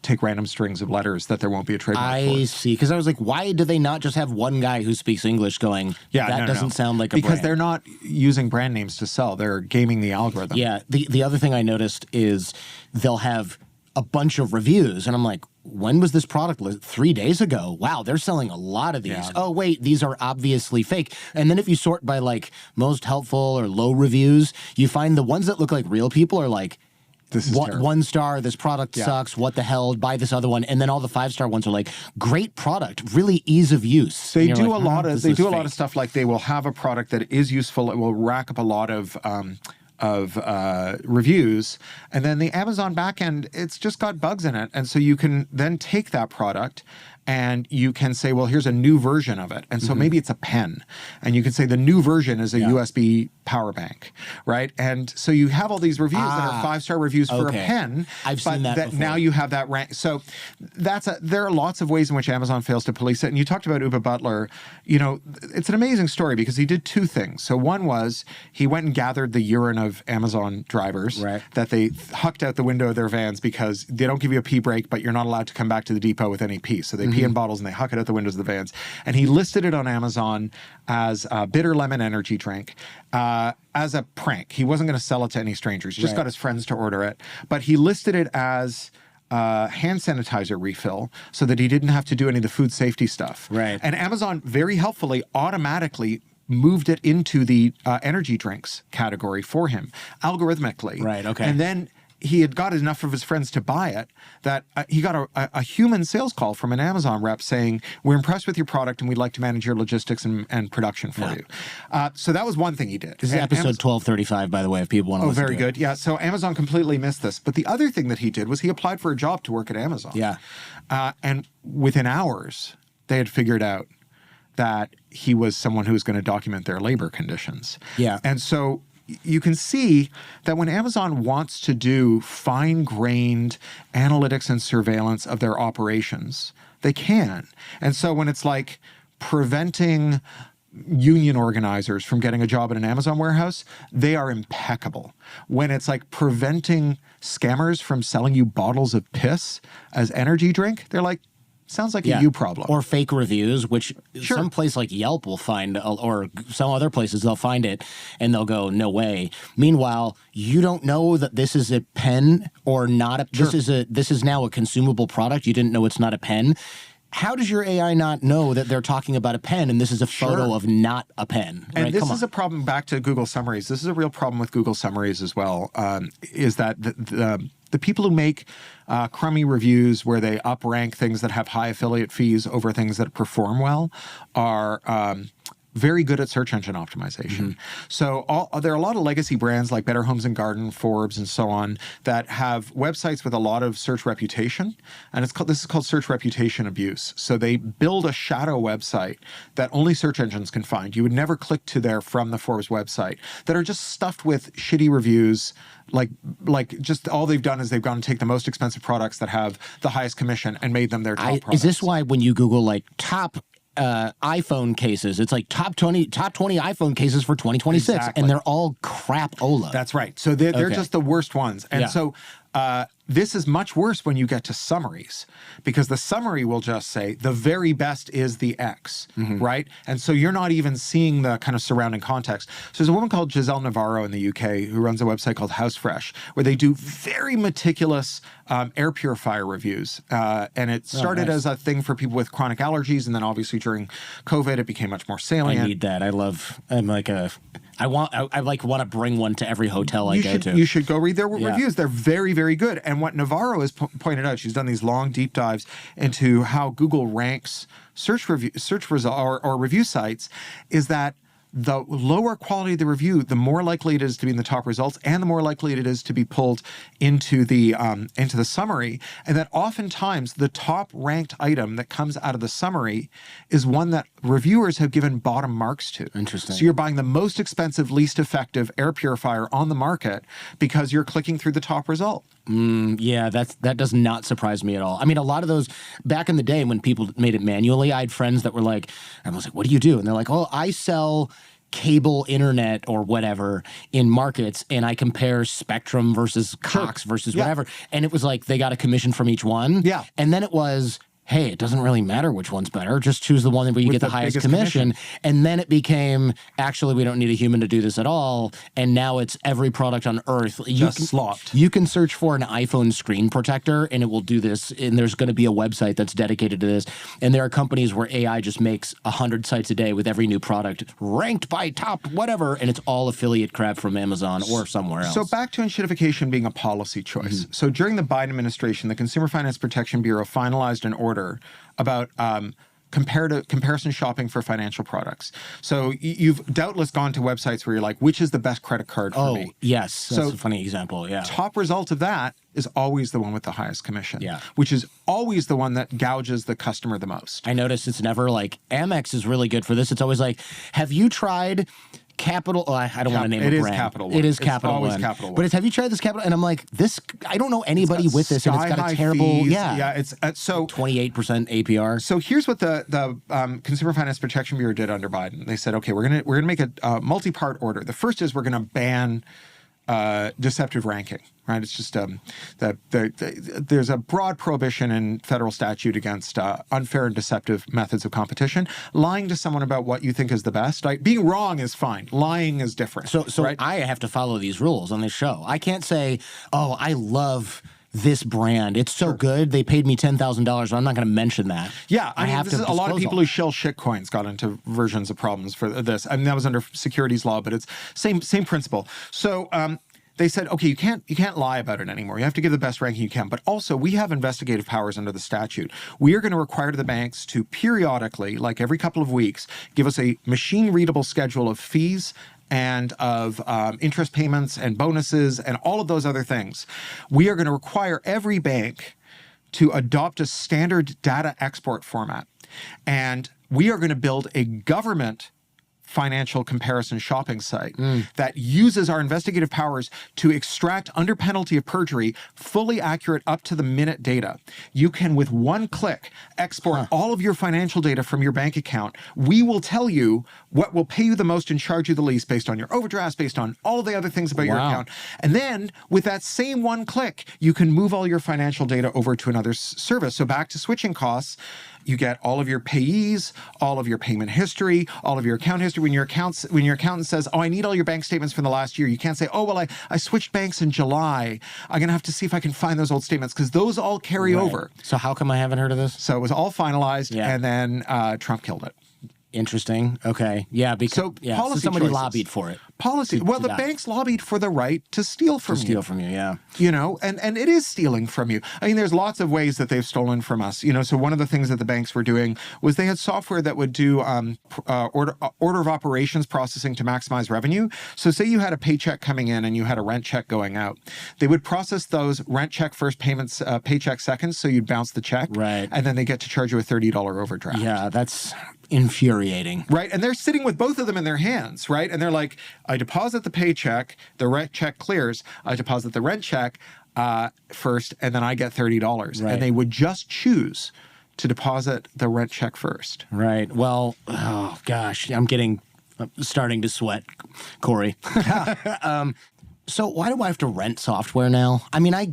take random strings of letters that there won't be a trademark for. I see. Because I was like, why do they not just have one guy who speaks English going, that doesn't sound like a brand? Because they're not using brand names to sell. They're gaming the algorithm. Yeah. The other thing I noticed is they'll have a bunch of reviews. And I'm like, when was this product listed? 3 days ago. Wow, they're selling a lot of these. Yeah. Oh, wait, these are obviously fake. And then if you sort by like most helpful or low reviews, you find the ones that look like real people are like, this is one star, this product sucks, what the hell, buy this other one. And then all the 5-star ones are like, great product, really ease of use. They do a lot of stuff like they will have a product that is useful. It will rack up a lot of reviews, and then the Amazon backend, it's just got bugs in it. And so you can then take that product and you can say, well, here's a new version of it. And so maybe it's a pen. And you can say the new version is a USB power bank, right? And so you have all these reviews that are 5-star reviews for a pen. I've seen that before. Now you have that rank. So there are lots of ways in which Amazon fails to police it. And you talked about Uwe Butler. You know, it's an amazing story because he did two things. So one was he went and gathered the urine of Amazon drivers that they hucked out the window of their vans because they don't give you a pee break, but you're not allowed to come back to the depot with any pee. So they pee in bottles and they huck it out the windows of the vans. And he listed it on Amazon as a bitter lemon energy drink as a prank. He wasn't going to sell it to any strangers. He just got his friends to order it. But he listed it as hand sanitizer refill so that he didn't have to do any of the food safety stuff. Right. And Amazon very helpfully automatically moved it into the energy drinks category for him algorithmically. Right, okay. And then he had got enough of his friends to buy it that he got a human sales call from an Amazon rep saying, we're impressed with your product and we'd like to manage your logistics and production for you. So that was one thing he did. This is episode 1235, by the way, if people want to listen to it. Oh, very good. Yeah, so Amazon completely missed this. But the other thing that he did was he applied for a job to work at Amazon. Yeah. And within hours, they had figured out that he was someone who was going to document their labor conditions. Yeah. And so you can see that when Amazon wants to do fine-grained analytics and surveillance of their operations, they can. And so when it's like preventing union organizers from getting a job in an Amazon warehouse, they are impeccable. When it's like preventing scammers from selling you bottles of piss as energy drink, they're like, sounds like a you problem. Or fake reviews, which some place like Yelp will find, or some other places they'll find it, and they'll go, no way. Meanwhile, you don't know that this is a pen or not. This is now a consumable product. You didn't know it's not a pen. How does your AI not know that they're talking about a pen and this is a photo of not a pen? And this is a problem, back to Google Summaries. This is a real problem with Google Summaries as well, is that the people who make crummy reviews where they up-rank things that have high affiliate fees over things that perform well are very good at search engine optimization. So there are a lot of legacy brands like Better Homes and Garden, Forbes, and so on that have websites with a lot of search reputation, and this is called search reputation abuse. So they build a shadow website that only search engines can find. You would never click to their from the Forbes website, that are just stuffed with shitty reviews. Like just all they've done is they've gone and take the most expensive products that have the highest commission and made them their top products. Is this why when you Google like top iPhone cases, it's like top 20 iPhone cases for 2026, and they're all crap-ola. That's right. So they're just the worst ones. And so This is much worse when you get to summaries, because the summary will just say the very best is the X, right? And so you're not even seeing the kind of surrounding context. So there's a woman called Giselle Navarro in the UK who runs a website called House Fresh, where they do very meticulous air purifier reviews. And it started as a thing for people with chronic allergies, and then obviously during COVID, it became much more salient. I need that. I want to bring one to every hotel I go to. You should go read their reviews. They're very, very good. And what Navarro has pointed out, she's done these long deep dives into how Google ranks search result or review sites, is that the lower quality of the review, the more likely it is to be in the top results, and the more likely it is to be pulled into the summary. And that oftentimes the top ranked item that comes out of the summary is one that reviewers have given bottom marks to. Interesting. So you're buying the most expensive, least effective air purifier on the market because you're clicking through the top result. Yeah, that does not surprise me at all. I mean, a lot of those, back in the day when people made it manually, I had friends that were like, I was like, what do you do? And they're like, oh, I sell cable internet or whatever in markets, and I compare Spectrum versus Cox versus whatever. And it was like they got a commission from each one. Yeah. And then it was, hey, it doesn't really matter which one's better. Just choose the one where you get the highest commission. And then it became, actually, we don't need a human to do this at all. And now it's every product on Earth. Slopped. You can search for an iPhone screen protector, and it will do this. And there's going to be a website that's dedicated to this. And there are companies where AI just makes 100 sites a day with every new product ranked by top whatever. And it's all affiliate crap from Amazon or somewhere else. So back to ttification being a policy choice. So during the Biden administration, the Consumer Finance Protection Bureau finalized an order about comparison shopping for financial products. So you've doubtless gone to websites where you're like, which is the best credit card for me? Oh, yes. That's a funny example, yeah. Top result of that is always the one with the highest commission, Yeah. which is always the one that gouges the customer the most. I noticed it's never like, Amex is really good for this. It's always like, have you tried Capital? Oh, I don't want to name a brand. It is Capital One. It is Capital One. It's always Capital One. But it's, have you tried this Capital? And I'm like, this, I don't know anybody with this, and it's got a terrible, fees. Yeah, it's so 28% APR. So here's what the Consumer Finance Protection Bureau did under Biden. They said, okay, we're gonna make a multi-part order. The first is we're gonna ban deceptive ranking, right? It's just there's a broad prohibition in federal statute against unfair and deceptive methods of competition. Lying to someone about what you think is the best, like being wrong is fine. Lying is different. So right? I have to follow these rules on this show. I can't say, oh, I love this brand. It's so good. They paid me $10,000. I'm not going to mention that. Yeah, I mean, this is a lot of people who shill shit coins got into versions of problems for this. I mean, that was under securities law, but it's same principle. So they said, okay, you can't lie about it anymore. You have to give the best ranking you can. But also, we have investigative powers under the statute. We are going to require the banks to periodically, like every couple of weeks, give us a machine-readable schedule of fees and of interest payments and bonuses and all of those other things. We are going to require every bank to adopt a standard data export format. And we are going to build a government financial comparison shopping site that uses our investigative powers to extract, under penalty of perjury, fully accurate up-to-the-minute data. You can, with one click, export all of your financial data from your bank account. We will tell you what will pay you the most and charge you the least based on your overdrafts, based on all the other things about your account. And then, with that same one click, you can move all your financial data over to another service. So back to switching costs, you get all of your payees, all of your payment history, all of your account history. When your accountant says, oh, I need all your bank statements from the last year, you can't say, oh, well, I switched banks in July. I'm going to have to see if I can find those old statements, because those all carry over. So how come I haven't heard of this? So it was all finalized, and then Trump killed it. Interesting. Okay. Yeah. Because policy somebody choices. Lobbied for it. Policy. Well, the banks lobbied for the right to steal from you. Yeah. You know, and it is stealing from you. I mean, there's lots of ways that they've stolen from us. You know, so one of the things that the banks were doing was they had software that would do order of operations processing to maximize revenue. So say you had a paycheck coming in and you had a rent check going out. They would process those rent check first payments, paycheck seconds, so you'd bounce the check. Right. And then they get to charge you a $30 overdraft. Yeah, that's infuriating. Right. And they're sitting with both of them in their hands, right? And they're like, I deposit the paycheck, the rent check clears, I deposit the rent check first, and then I get $30. Right. And they would just choose to deposit the rent check first. Right. Well, oh gosh, I'm starting to sweat, Cory. So why do I have to rent software now? I mean, I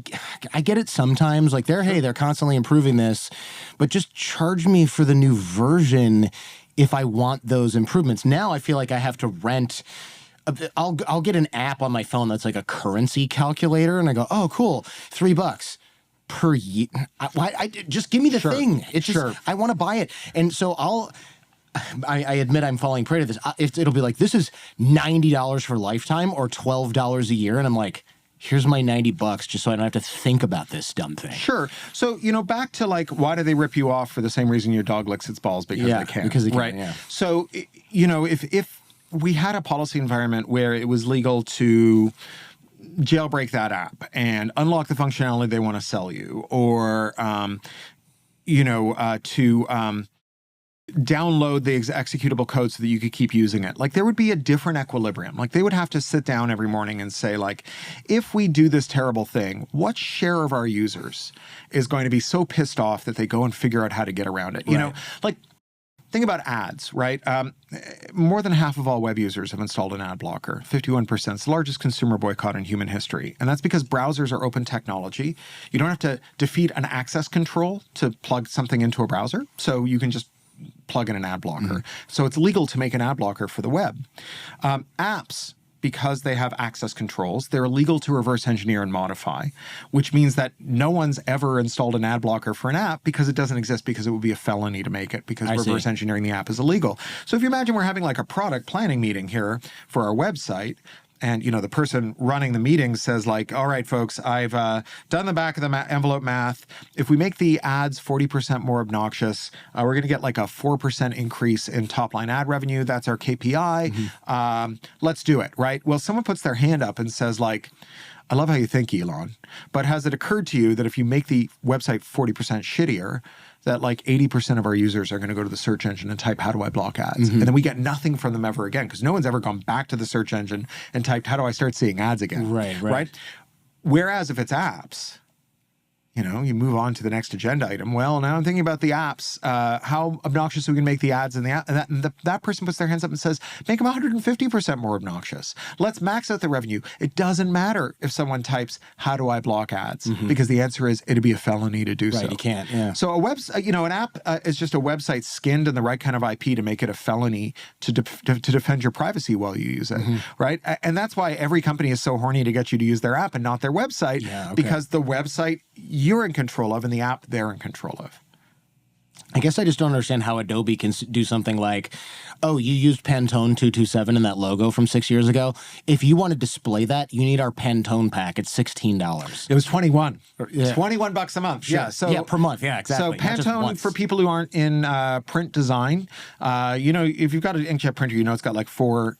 get it sometimes. Like they're constantly improving this, but just charge me for the new version if I want those improvements. Now I feel like I have to rent. I'll get an app on my phone that's like a currency calculator, and I go, oh, cool, $3 per year. Just give me the thing. It's just I want to buy it, and so I admit I'm falling prey to this. It'll be like, this is $90 for lifetime or $12 a year. And I'm like, here's my $90 just so I don't have to think about this dumb thing. Sure. So, back to like, why do they rip you off for the same reason your dog licks its balls? Because they can. Because they can, right? Yeah. So, if we had a policy environment where it was legal to jailbreak that app and unlock the functionality they want to sell you, or, to download the executable code so that you could keep using it. Like, there would be a different equilibrium. Like, they would have to sit down every morning and say, like, if we do this terrible thing, what share of our users is going to be so pissed off that they go and figure out how to get around it? You know, like, think about ads, right? More than half of all web users have installed an ad blocker. 51%. It's the largest consumer boycott in human history. And that's because browsers are open technology. You don't have to defeat an access control to plug something into a browser. So you can just plug in an ad blocker. So it's legal to make an ad blocker for the web. Apps, because they have access controls, they're illegal to reverse engineer and modify, which means that no one's ever installed an ad blocker for an app because it doesn't exist, because it would be a felony to make it, because reverse engineering the app is illegal. So if you imagine we're having like a product planning meeting here for our website, and, the person running the meeting says, like, all right, folks, I've done the back of the envelope math. If we make the ads 40% more obnoxious, we're going to get like a 4% increase in top line ad revenue. That's our KPI. Let's do it, right? Well, someone puts their hand up and says, like, I love how you think, Elon, but has it occurred to you that if you make the website 40% shittier, that like 80% of our users are going to go to the search engine and type, how do I block ads? And then we get nothing from them ever again, because no one's ever gone back to the search engine and typed, how do I start seeing ads again? Right? Whereas if it's apps, you move on to the next agenda item. Well, now I'm thinking about the apps, how obnoxious we can make the ads in the app. And that person puts their hands up and says, make them 150% more obnoxious. Let's max out the revenue. It doesn't matter if someone types, how do I block ads? Because the answer is, it'd be a felony to do so. Right, you can't, yeah. So an app is just a website skinned in the right kind of IP to make it a felony to defend your privacy while you use it, right? And that's why every company is so horny to get you to use their app and not their website, because the website you're in control of and the app they're in control of. I guess I just don't understand how Adobe can do something like, oh, you used Pantone 227 in that logo from 6 years ago. If you want to display that, you need our Pantone pack. It's $16. It was 21. It's $21 a month. Sure. Yeah, per month. Yeah, exactly. So Pantone, for people who aren't in print design, if you've got an inkjet printer, it's got like 4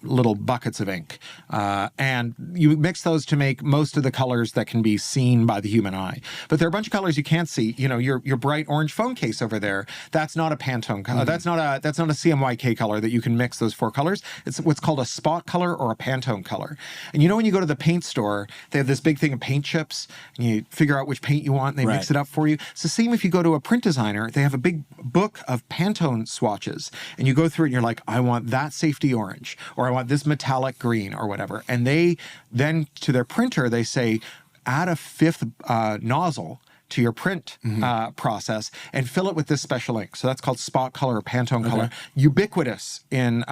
little buckets of ink, and you mix those to make most of the colors that can be seen by the human eye. But there are a bunch of colors you can't see. Your bright orange phone case over there, that's not a Pantone color. That's not a CMYK color that you can mix those 4 colors. It's what's called a spot color or a Pantone color. And when you go to the paint store, they have this big thing of paint chips, and you figure out which paint you want, and they mix it up for you. It's the same if you go to a print designer. They have a big book of Pantone swatches, and you go through it and you're like, I want that safety orange, or I want this metallic green, or whatever. And they then, to their printer, they say, add a 5th nozzle to your print process and fill it with this special ink. So that's called spot color or Pantone color. Ubiquitous in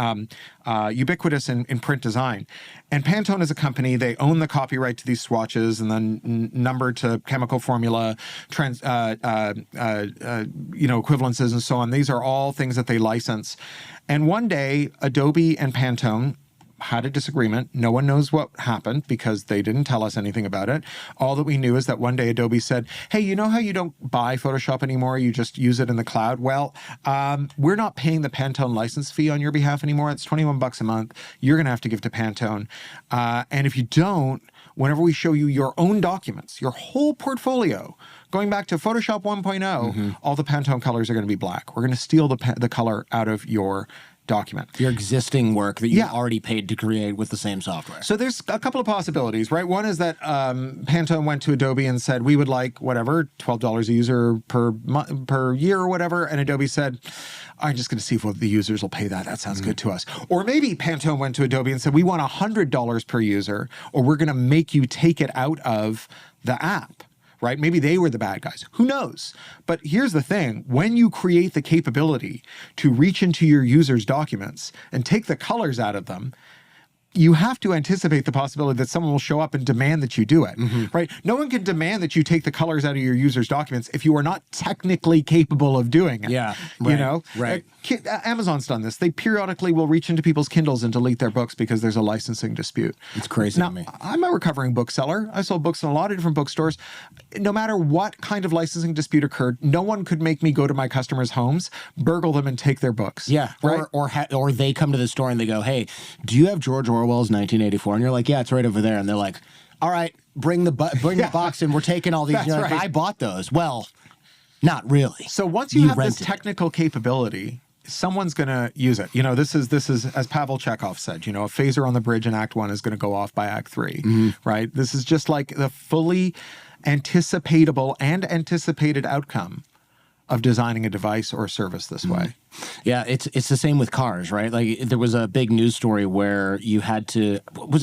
print design. And Pantone is a company, they own the copyright to these swatches and then number to chemical formula, equivalences and so on. These are all things that they license. And one day, Adobe and Pantone had a disagreement. No one knows what happened because they didn't tell us anything about it. All that we knew is that one day Adobe said, hey, you know how you don't buy Photoshop anymore? You just use it in the cloud? Well, we're not paying the Pantone license fee on your behalf anymore. It's $21 a month. You're going to have to give to Pantone. And if you don't, whenever we show you your own documents, your whole portfolio, going back to Photoshop 1.0, all the Pantone colors are going to be black. We're going to steal the color out of your document. Your existing work that you already paid to create with the same software. So there's a couple of possibilities, right? One is that Pantone went to Adobe and said, we would like whatever, $12 a user per year or whatever. And Adobe said, I'm just going to see if the users will pay that. That sounds good to us. Or maybe Pantone went to Adobe and said, we want $100 per user, or we're going to make you take it out of the app. Right? Maybe they were the bad guys. Who knows? But here's the thing. When you create the capability to reach into your users' documents and take the colors out of them, you have to anticipate the possibility that someone will show up and demand that you do it, right? No one can demand that you take the colors out of your users' documents if you are not technically capable of doing it. Yeah, you know? Right. Amazon's done this. They periodically will reach into people's Kindles and delete their books because there's a licensing dispute. It's crazy now, to me. I'm a recovering bookseller. I sold books in a lot of different bookstores. No matter what kind of licensing dispute occurred, no one could make me go to my customers' homes, burgle them, and take their books. Yeah, right? or they come to the store and they go, hey, do you have George Orwell's 1984? And you're like, yeah, it's right over there. And they're like, all right, bring the box in. We're taking all these. That's like, right. I bought those. Well, not really. So once you have this technical capability, someone's going to use it. You know, this is as Pavel Chekhov said, you know, a phaser on the bridge in Act 1 is going to go off by Act 3, right? This is just like the fully anticipatable and anticipated outcome of designing a device or service this way. Yeah, it's the same with cars, right? Like there was a big news story where you had to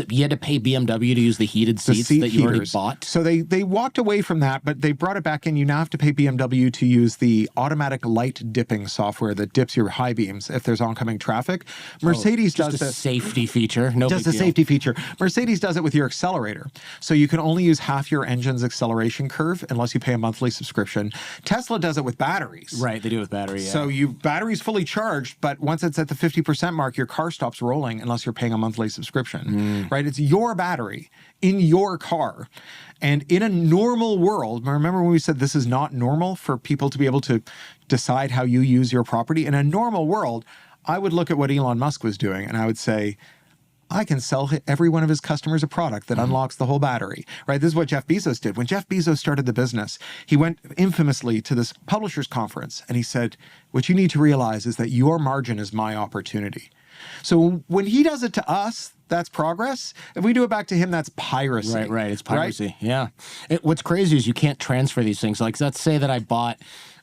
you had to pay BMW to use the heated seats that you already bought. So they walked away from that, but they brought it back in. You now have to pay BMW to use the automatic light dipping software that dips your high beams if there's oncoming traffic. Mercedes does just a safety feature. No just big a deal. safety feature. Mercedes does it with your accelerator. So you can only use half your engine's acceleration curve unless you pay a monthly subscription. Tesla does it with batteries. Right, they do it with battery, yeah. So battery's fully charged, but once it's at the 50% mark, your car stops rolling unless you're paying a monthly subscription, right? It's your battery in your car. And in a normal world, remember when we said this is not normal for people to be able to decide how you use your property? In a normal world, I would look at what Elon Musk was doing and I would say, I can sell every one of his customers a product that unlocks the whole battery, right? This is what Jeff Bezos did. When Jeff Bezos started the business, he went infamously to this publishers conference and he said, what you need to realize is that your margin is my opportunity. So when he does it to us, that's progress. If we do it back to him, that's piracy. Right. It's piracy. Right? Yeah. What's crazy is you can't transfer these things. Like, let's say that I bought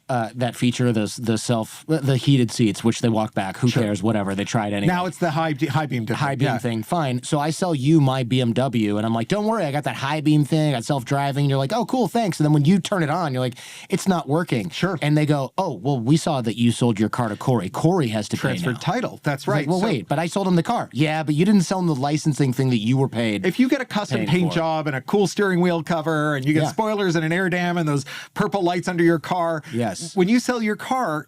that feature, the heated seats, which they walk back. Who cares? Whatever. They tried anyway. Now it's the high beam thing. Fine. So I sell you my BMW, and I'm like, don't worry, I got that high beam thing. I got self-driving. You're like, oh, cool, thanks. And then when you turn it on, you're like, it's not working. Sure. And they go, oh, well, we saw that you sold your car to Cory. Cory has to transfer title. That's right. Like, well, wait, but I sold him the car. Yeah, but you didn't sell him the licensing thing that you were paid. If you get a custom paint job and a cool steering wheel cover, and you get spoilers and an air dam and those purple lights under your car, when you sell your car,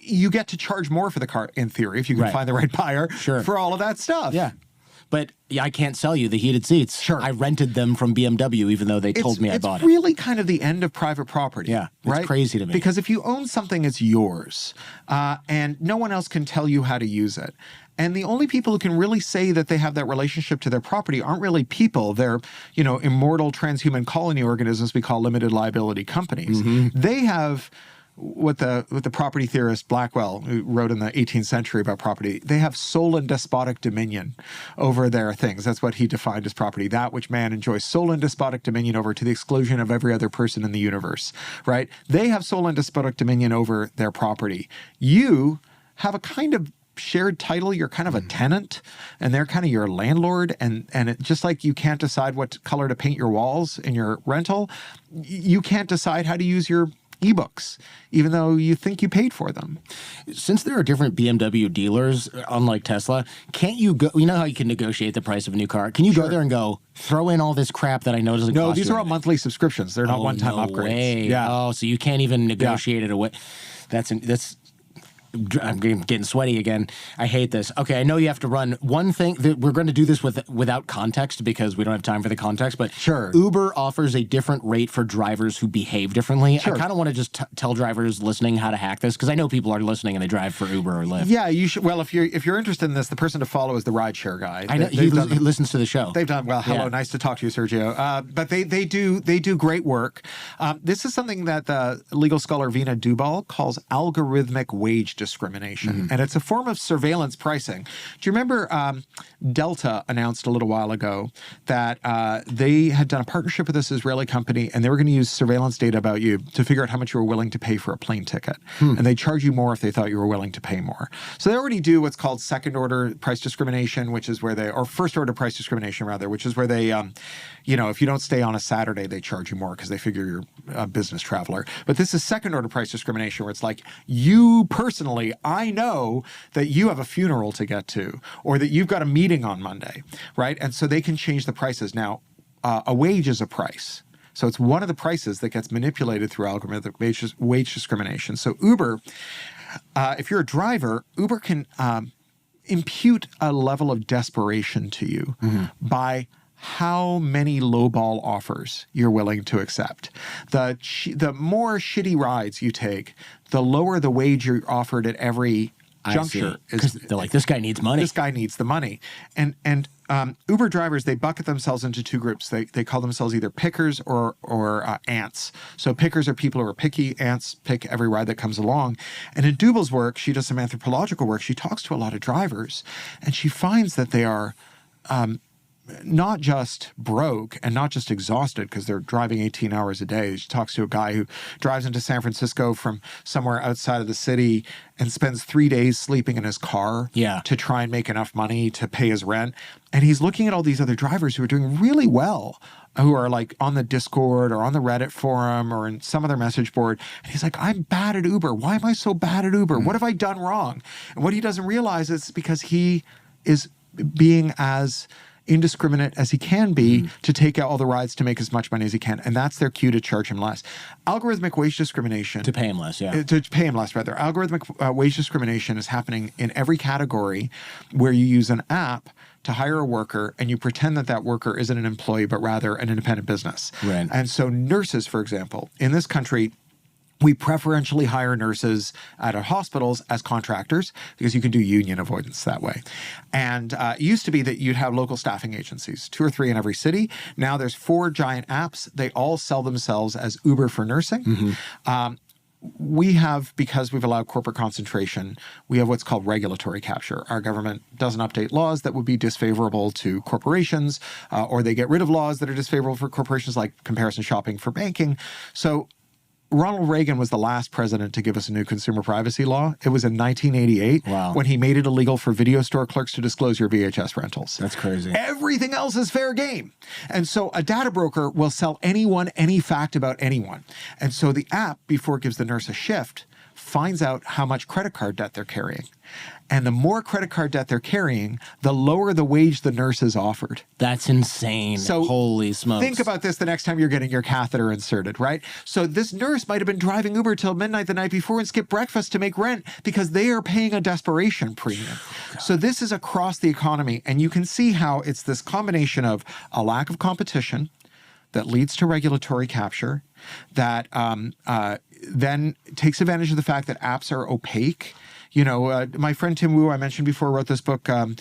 you get to charge more for the car, in theory, if you can find the right buyer for all of that stuff. Yeah. But I can't sell you the heated seats. Sure. I rented them from BMW, even though they told me I bought it. It's really kind of the end of private property. Yeah, it's crazy to me. Because if you own something, it's yours. And no one else can tell you how to use it. And the only people who can really say that they have that relationship to their property aren't really people. They're, immortal transhuman colony organisms we call limited liability companies. They have what the property theorist Blackwell, who wrote in the 18th century about property, they have sole and despotic dominion over their things. That's what he defined as property, that which man enjoys sole and despotic dominion over to the exclusion of every other person in the universe, right? They have sole and despotic dominion over their property. You have a kind of shared title. You're kind of a tenant and they're kind of your landlord, and just like you can't decide what color to paint your walls in your rental, you can't decide how to use your ebooks, even though you think you paid for them. Since there are different BMW dealers, unlike Tesla, can't you go, you know how you can negotiate the price of a new car? Can you go there and go, throw in all this crap that I know doesn't cost you? No, these are all monthly subscriptions. They're not one-time upgrades. Way. Yeah. Oh, so you can't even negotiate it away. That's I'm getting sweaty again. I hate this. Okay, I know you have to run one thing. We're going to do this without context because we don't have time for the context, but Uber offers a different rate for drivers who behave differently. I kind of want to just tell drivers listening how to hack this because I know people are listening and they drive for Uber or Lyft. Yeah, you should. Well, if you're interested in this, the person to follow is the rideshare guy. I know he listens to the show. They've done well. Hello, nice to talk to you, Sergio. But they do great work. This is something that the legal scholar Vina Dubal calls algorithmic wage discrimination. And it's a form of surveillance pricing. Do you remember Delta announced a little while ago that they had done a partnership with this Israeli company, and they were going to use surveillance data about you to figure out how much you were willing to pay for a plane ticket. And they charge you more if they thought you were willing to pay more. So they already do what's called second order price discrimination, which is where they, or first order price discrimination rather, which is where they, you know, if you don't stay on a Saturday, they charge you more because they figure you're a business traveler. But this is second order price discrimination, where it's like, you personally, I know that you have a funeral to get to, or that you've got a meeting on Monday, right? And so they can change the prices. Now, a wage is a price. So it's one of the prices that gets manipulated through algorithmic wage discrimination. So Uber, if you're a driver, Uber can impute a level of desperation to you by how many lowball offers you're willing to accept. The more shitty rides you take, the lower the wage you're offered at every juncture. Because they're like, this guy needs money. This guy needs the money. And Uber drivers, they bucket themselves into two groups. They call themselves either pickers or ants. So pickers are people who are picky. Ants pick every ride that comes along. And in Dubel's work, she does some anthropological work. She talks to a lot of drivers, and she finds that they are not just broke and not just exhausted because they're driving 18 hours a day. She talks to a guy who drives into San Francisco from somewhere outside of the city and spends 3 days sleeping in his car to try and make enough money to pay his rent. And he's looking at all these other drivers who are doing really well, who are like on the Discord or on the Reddit forum or in some other message board. And he's like, I'm bad at Uber. Why am I so bad at Uber? What have I done wrong? And what he doesn't realize is because he is being as indiscriminate as he can be to take out all the rides to make as much money as he can. And that's their cue to charge him less. Algorithmic wage discrimination. To pay him less, yeah. To pay him less, rather. Algorithmic wage discrimination is happening in every category where you use an app to hire a worker and you pretend that that worker isn't an employee, but rather an independent business. Right. And so nurses, for example, in this country, we preferentially hire nurses at our hospitals as contractors because you can do union avoidance that way. And it used to be that you'd have local staffing agencies, 2 or 3 in every city. Now there's 4 giant apps. They all sell themselves as Uber for nursing. We have, because we've allowed corporate concentration, we have what's called regulatory capture. Our government doesn't update laws that would be disfavorable to corporations, or they get rid of laws that are disfavorable for corporations, like comparison shopping for banking. So Ronald Reagan was the last president to give us a new consumer privacy law. It was in 1988 when he made it illegal for video store clerks to disclose your VHS rentals. That's crazy. Everything else is fair game. And so a data broker will sell anyone any fact about anyone. And so the app, before it gives the nurse a shift, finds out how much credit card debt they're carrying. And the more credit card debt they're carrying, the lower the wage the nurse is offered. That's insane. So holy smokes. Think about this the next time you're getting your catheter inserted, right? So this nurse might have been driving Uber till midnight the night before and skipped breakfast to make rent because they are paying a desperation premium. So this is across the economy. And you can see how it's this combination of a lack of competition that leads to regulatory capture, that then takes advantage of the fact that apps are opaque. You know, my friend Tim Wu, I mentioned before, wrote this book, The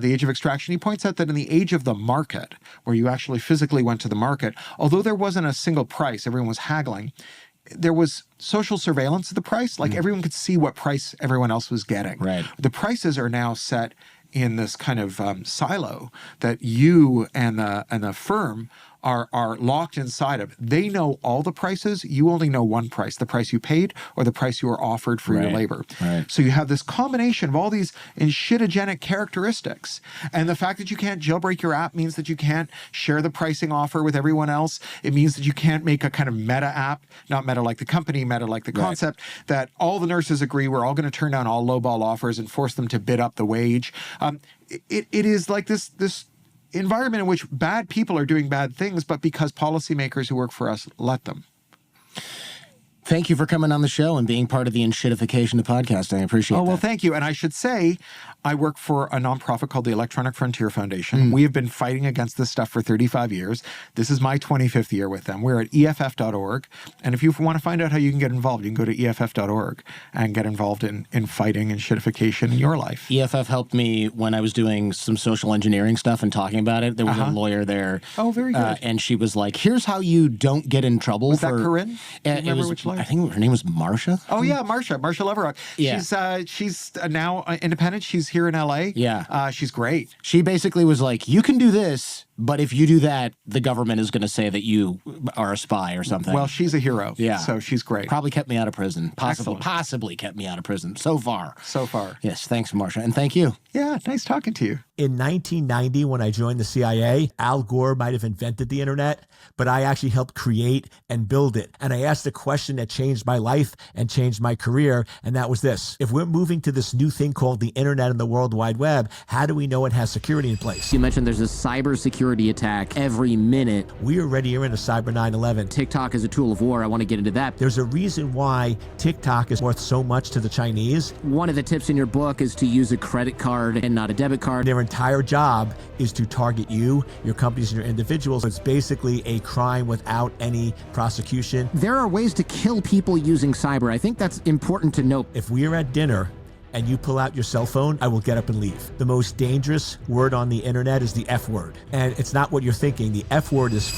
Age of Extraction. He points out that in the age of the market, where you actually physically went to the market, although there wasn't a single price, everyone was haggling, there was social surveillance of the price. Like everyone could see what price everyone else was getting. Right. The prices are now set in this kind of silo that you and the firm are locked inside of. They know all the prices. You only know one price, the price you paid or the price you were offered for your labor. Right. So you have this combination of all these shitogenic characteristics. And the fact that you can't jailbreak your app means that you can't share the pricing offer with everyone else. It means that you can't make a kind of meta app, not meta like the company, meta like the concept, that all the nurses agree we're all going to turn down all lowball offers and force them to bid up the wage. It is like this environment in which bad people are doing bad things, but because policymakers who work for us let them. Thank you for coming on the show and being part of the Enshittification podcast. I appreciate that. Oh, well, thank you. And I should say, I work for a nonprofit called the Electronic Frontier Foundation. We have been fighting against this stuff for 35 years. This is my 25th year with them. We're at EFF.org. And if you want to find out how you can get involved, you can go to EFF.org and get involved in fighting enshittification in your life. EFF helped me when I was doing some social engineering stuff and talking about it. There was a lawyer there. Oh, very good. And she was like, here's how you don't get in trouble. Was that Corinne? Do you remember which lawyer? play? I think her name was Marsha. Oh yeah, Marsha Leverock. Yeah. She's now independent. She's here in LA. Yeah. She's great. She basically was like, you can do this, but if you do that, the government is going to say that you are a spy or something. Well, she's a hero. Yeah. So she's great. Probably kept me out of prison. Excellent. Possibly kept me out of prison so far. So far. Yes. Thanks, Marsha. And thank you. Yeah. Nice talking to you. In 1990, when I joined the CIA, Al Gore might have invented the internet, but I actually helped create and build it. And I asked a question that changed my life and changed my career, and that was this. If we're moving to this new thing called the internet and the World Wide Web, how do we know it has security in place? You mentioned there's a cybersecurity attack every minute. We already are in a cyber 9/11. TikTok is a tool of war. I want to get into that. There's a reason why TikTok is worth so much to the Chinese. One of the tips in your book is to use a credit card and not a debit card. Their entire job is to target you, your companies, and your individuals. It's basically a crime without any prosecution. There are ways to kill people using cyber. I think that's important to note. If we are at dinner and you pull out your cell phone, I will get up and leave. The most dangerous word on the internet is the F word. And it's not what you're thinking. The F word is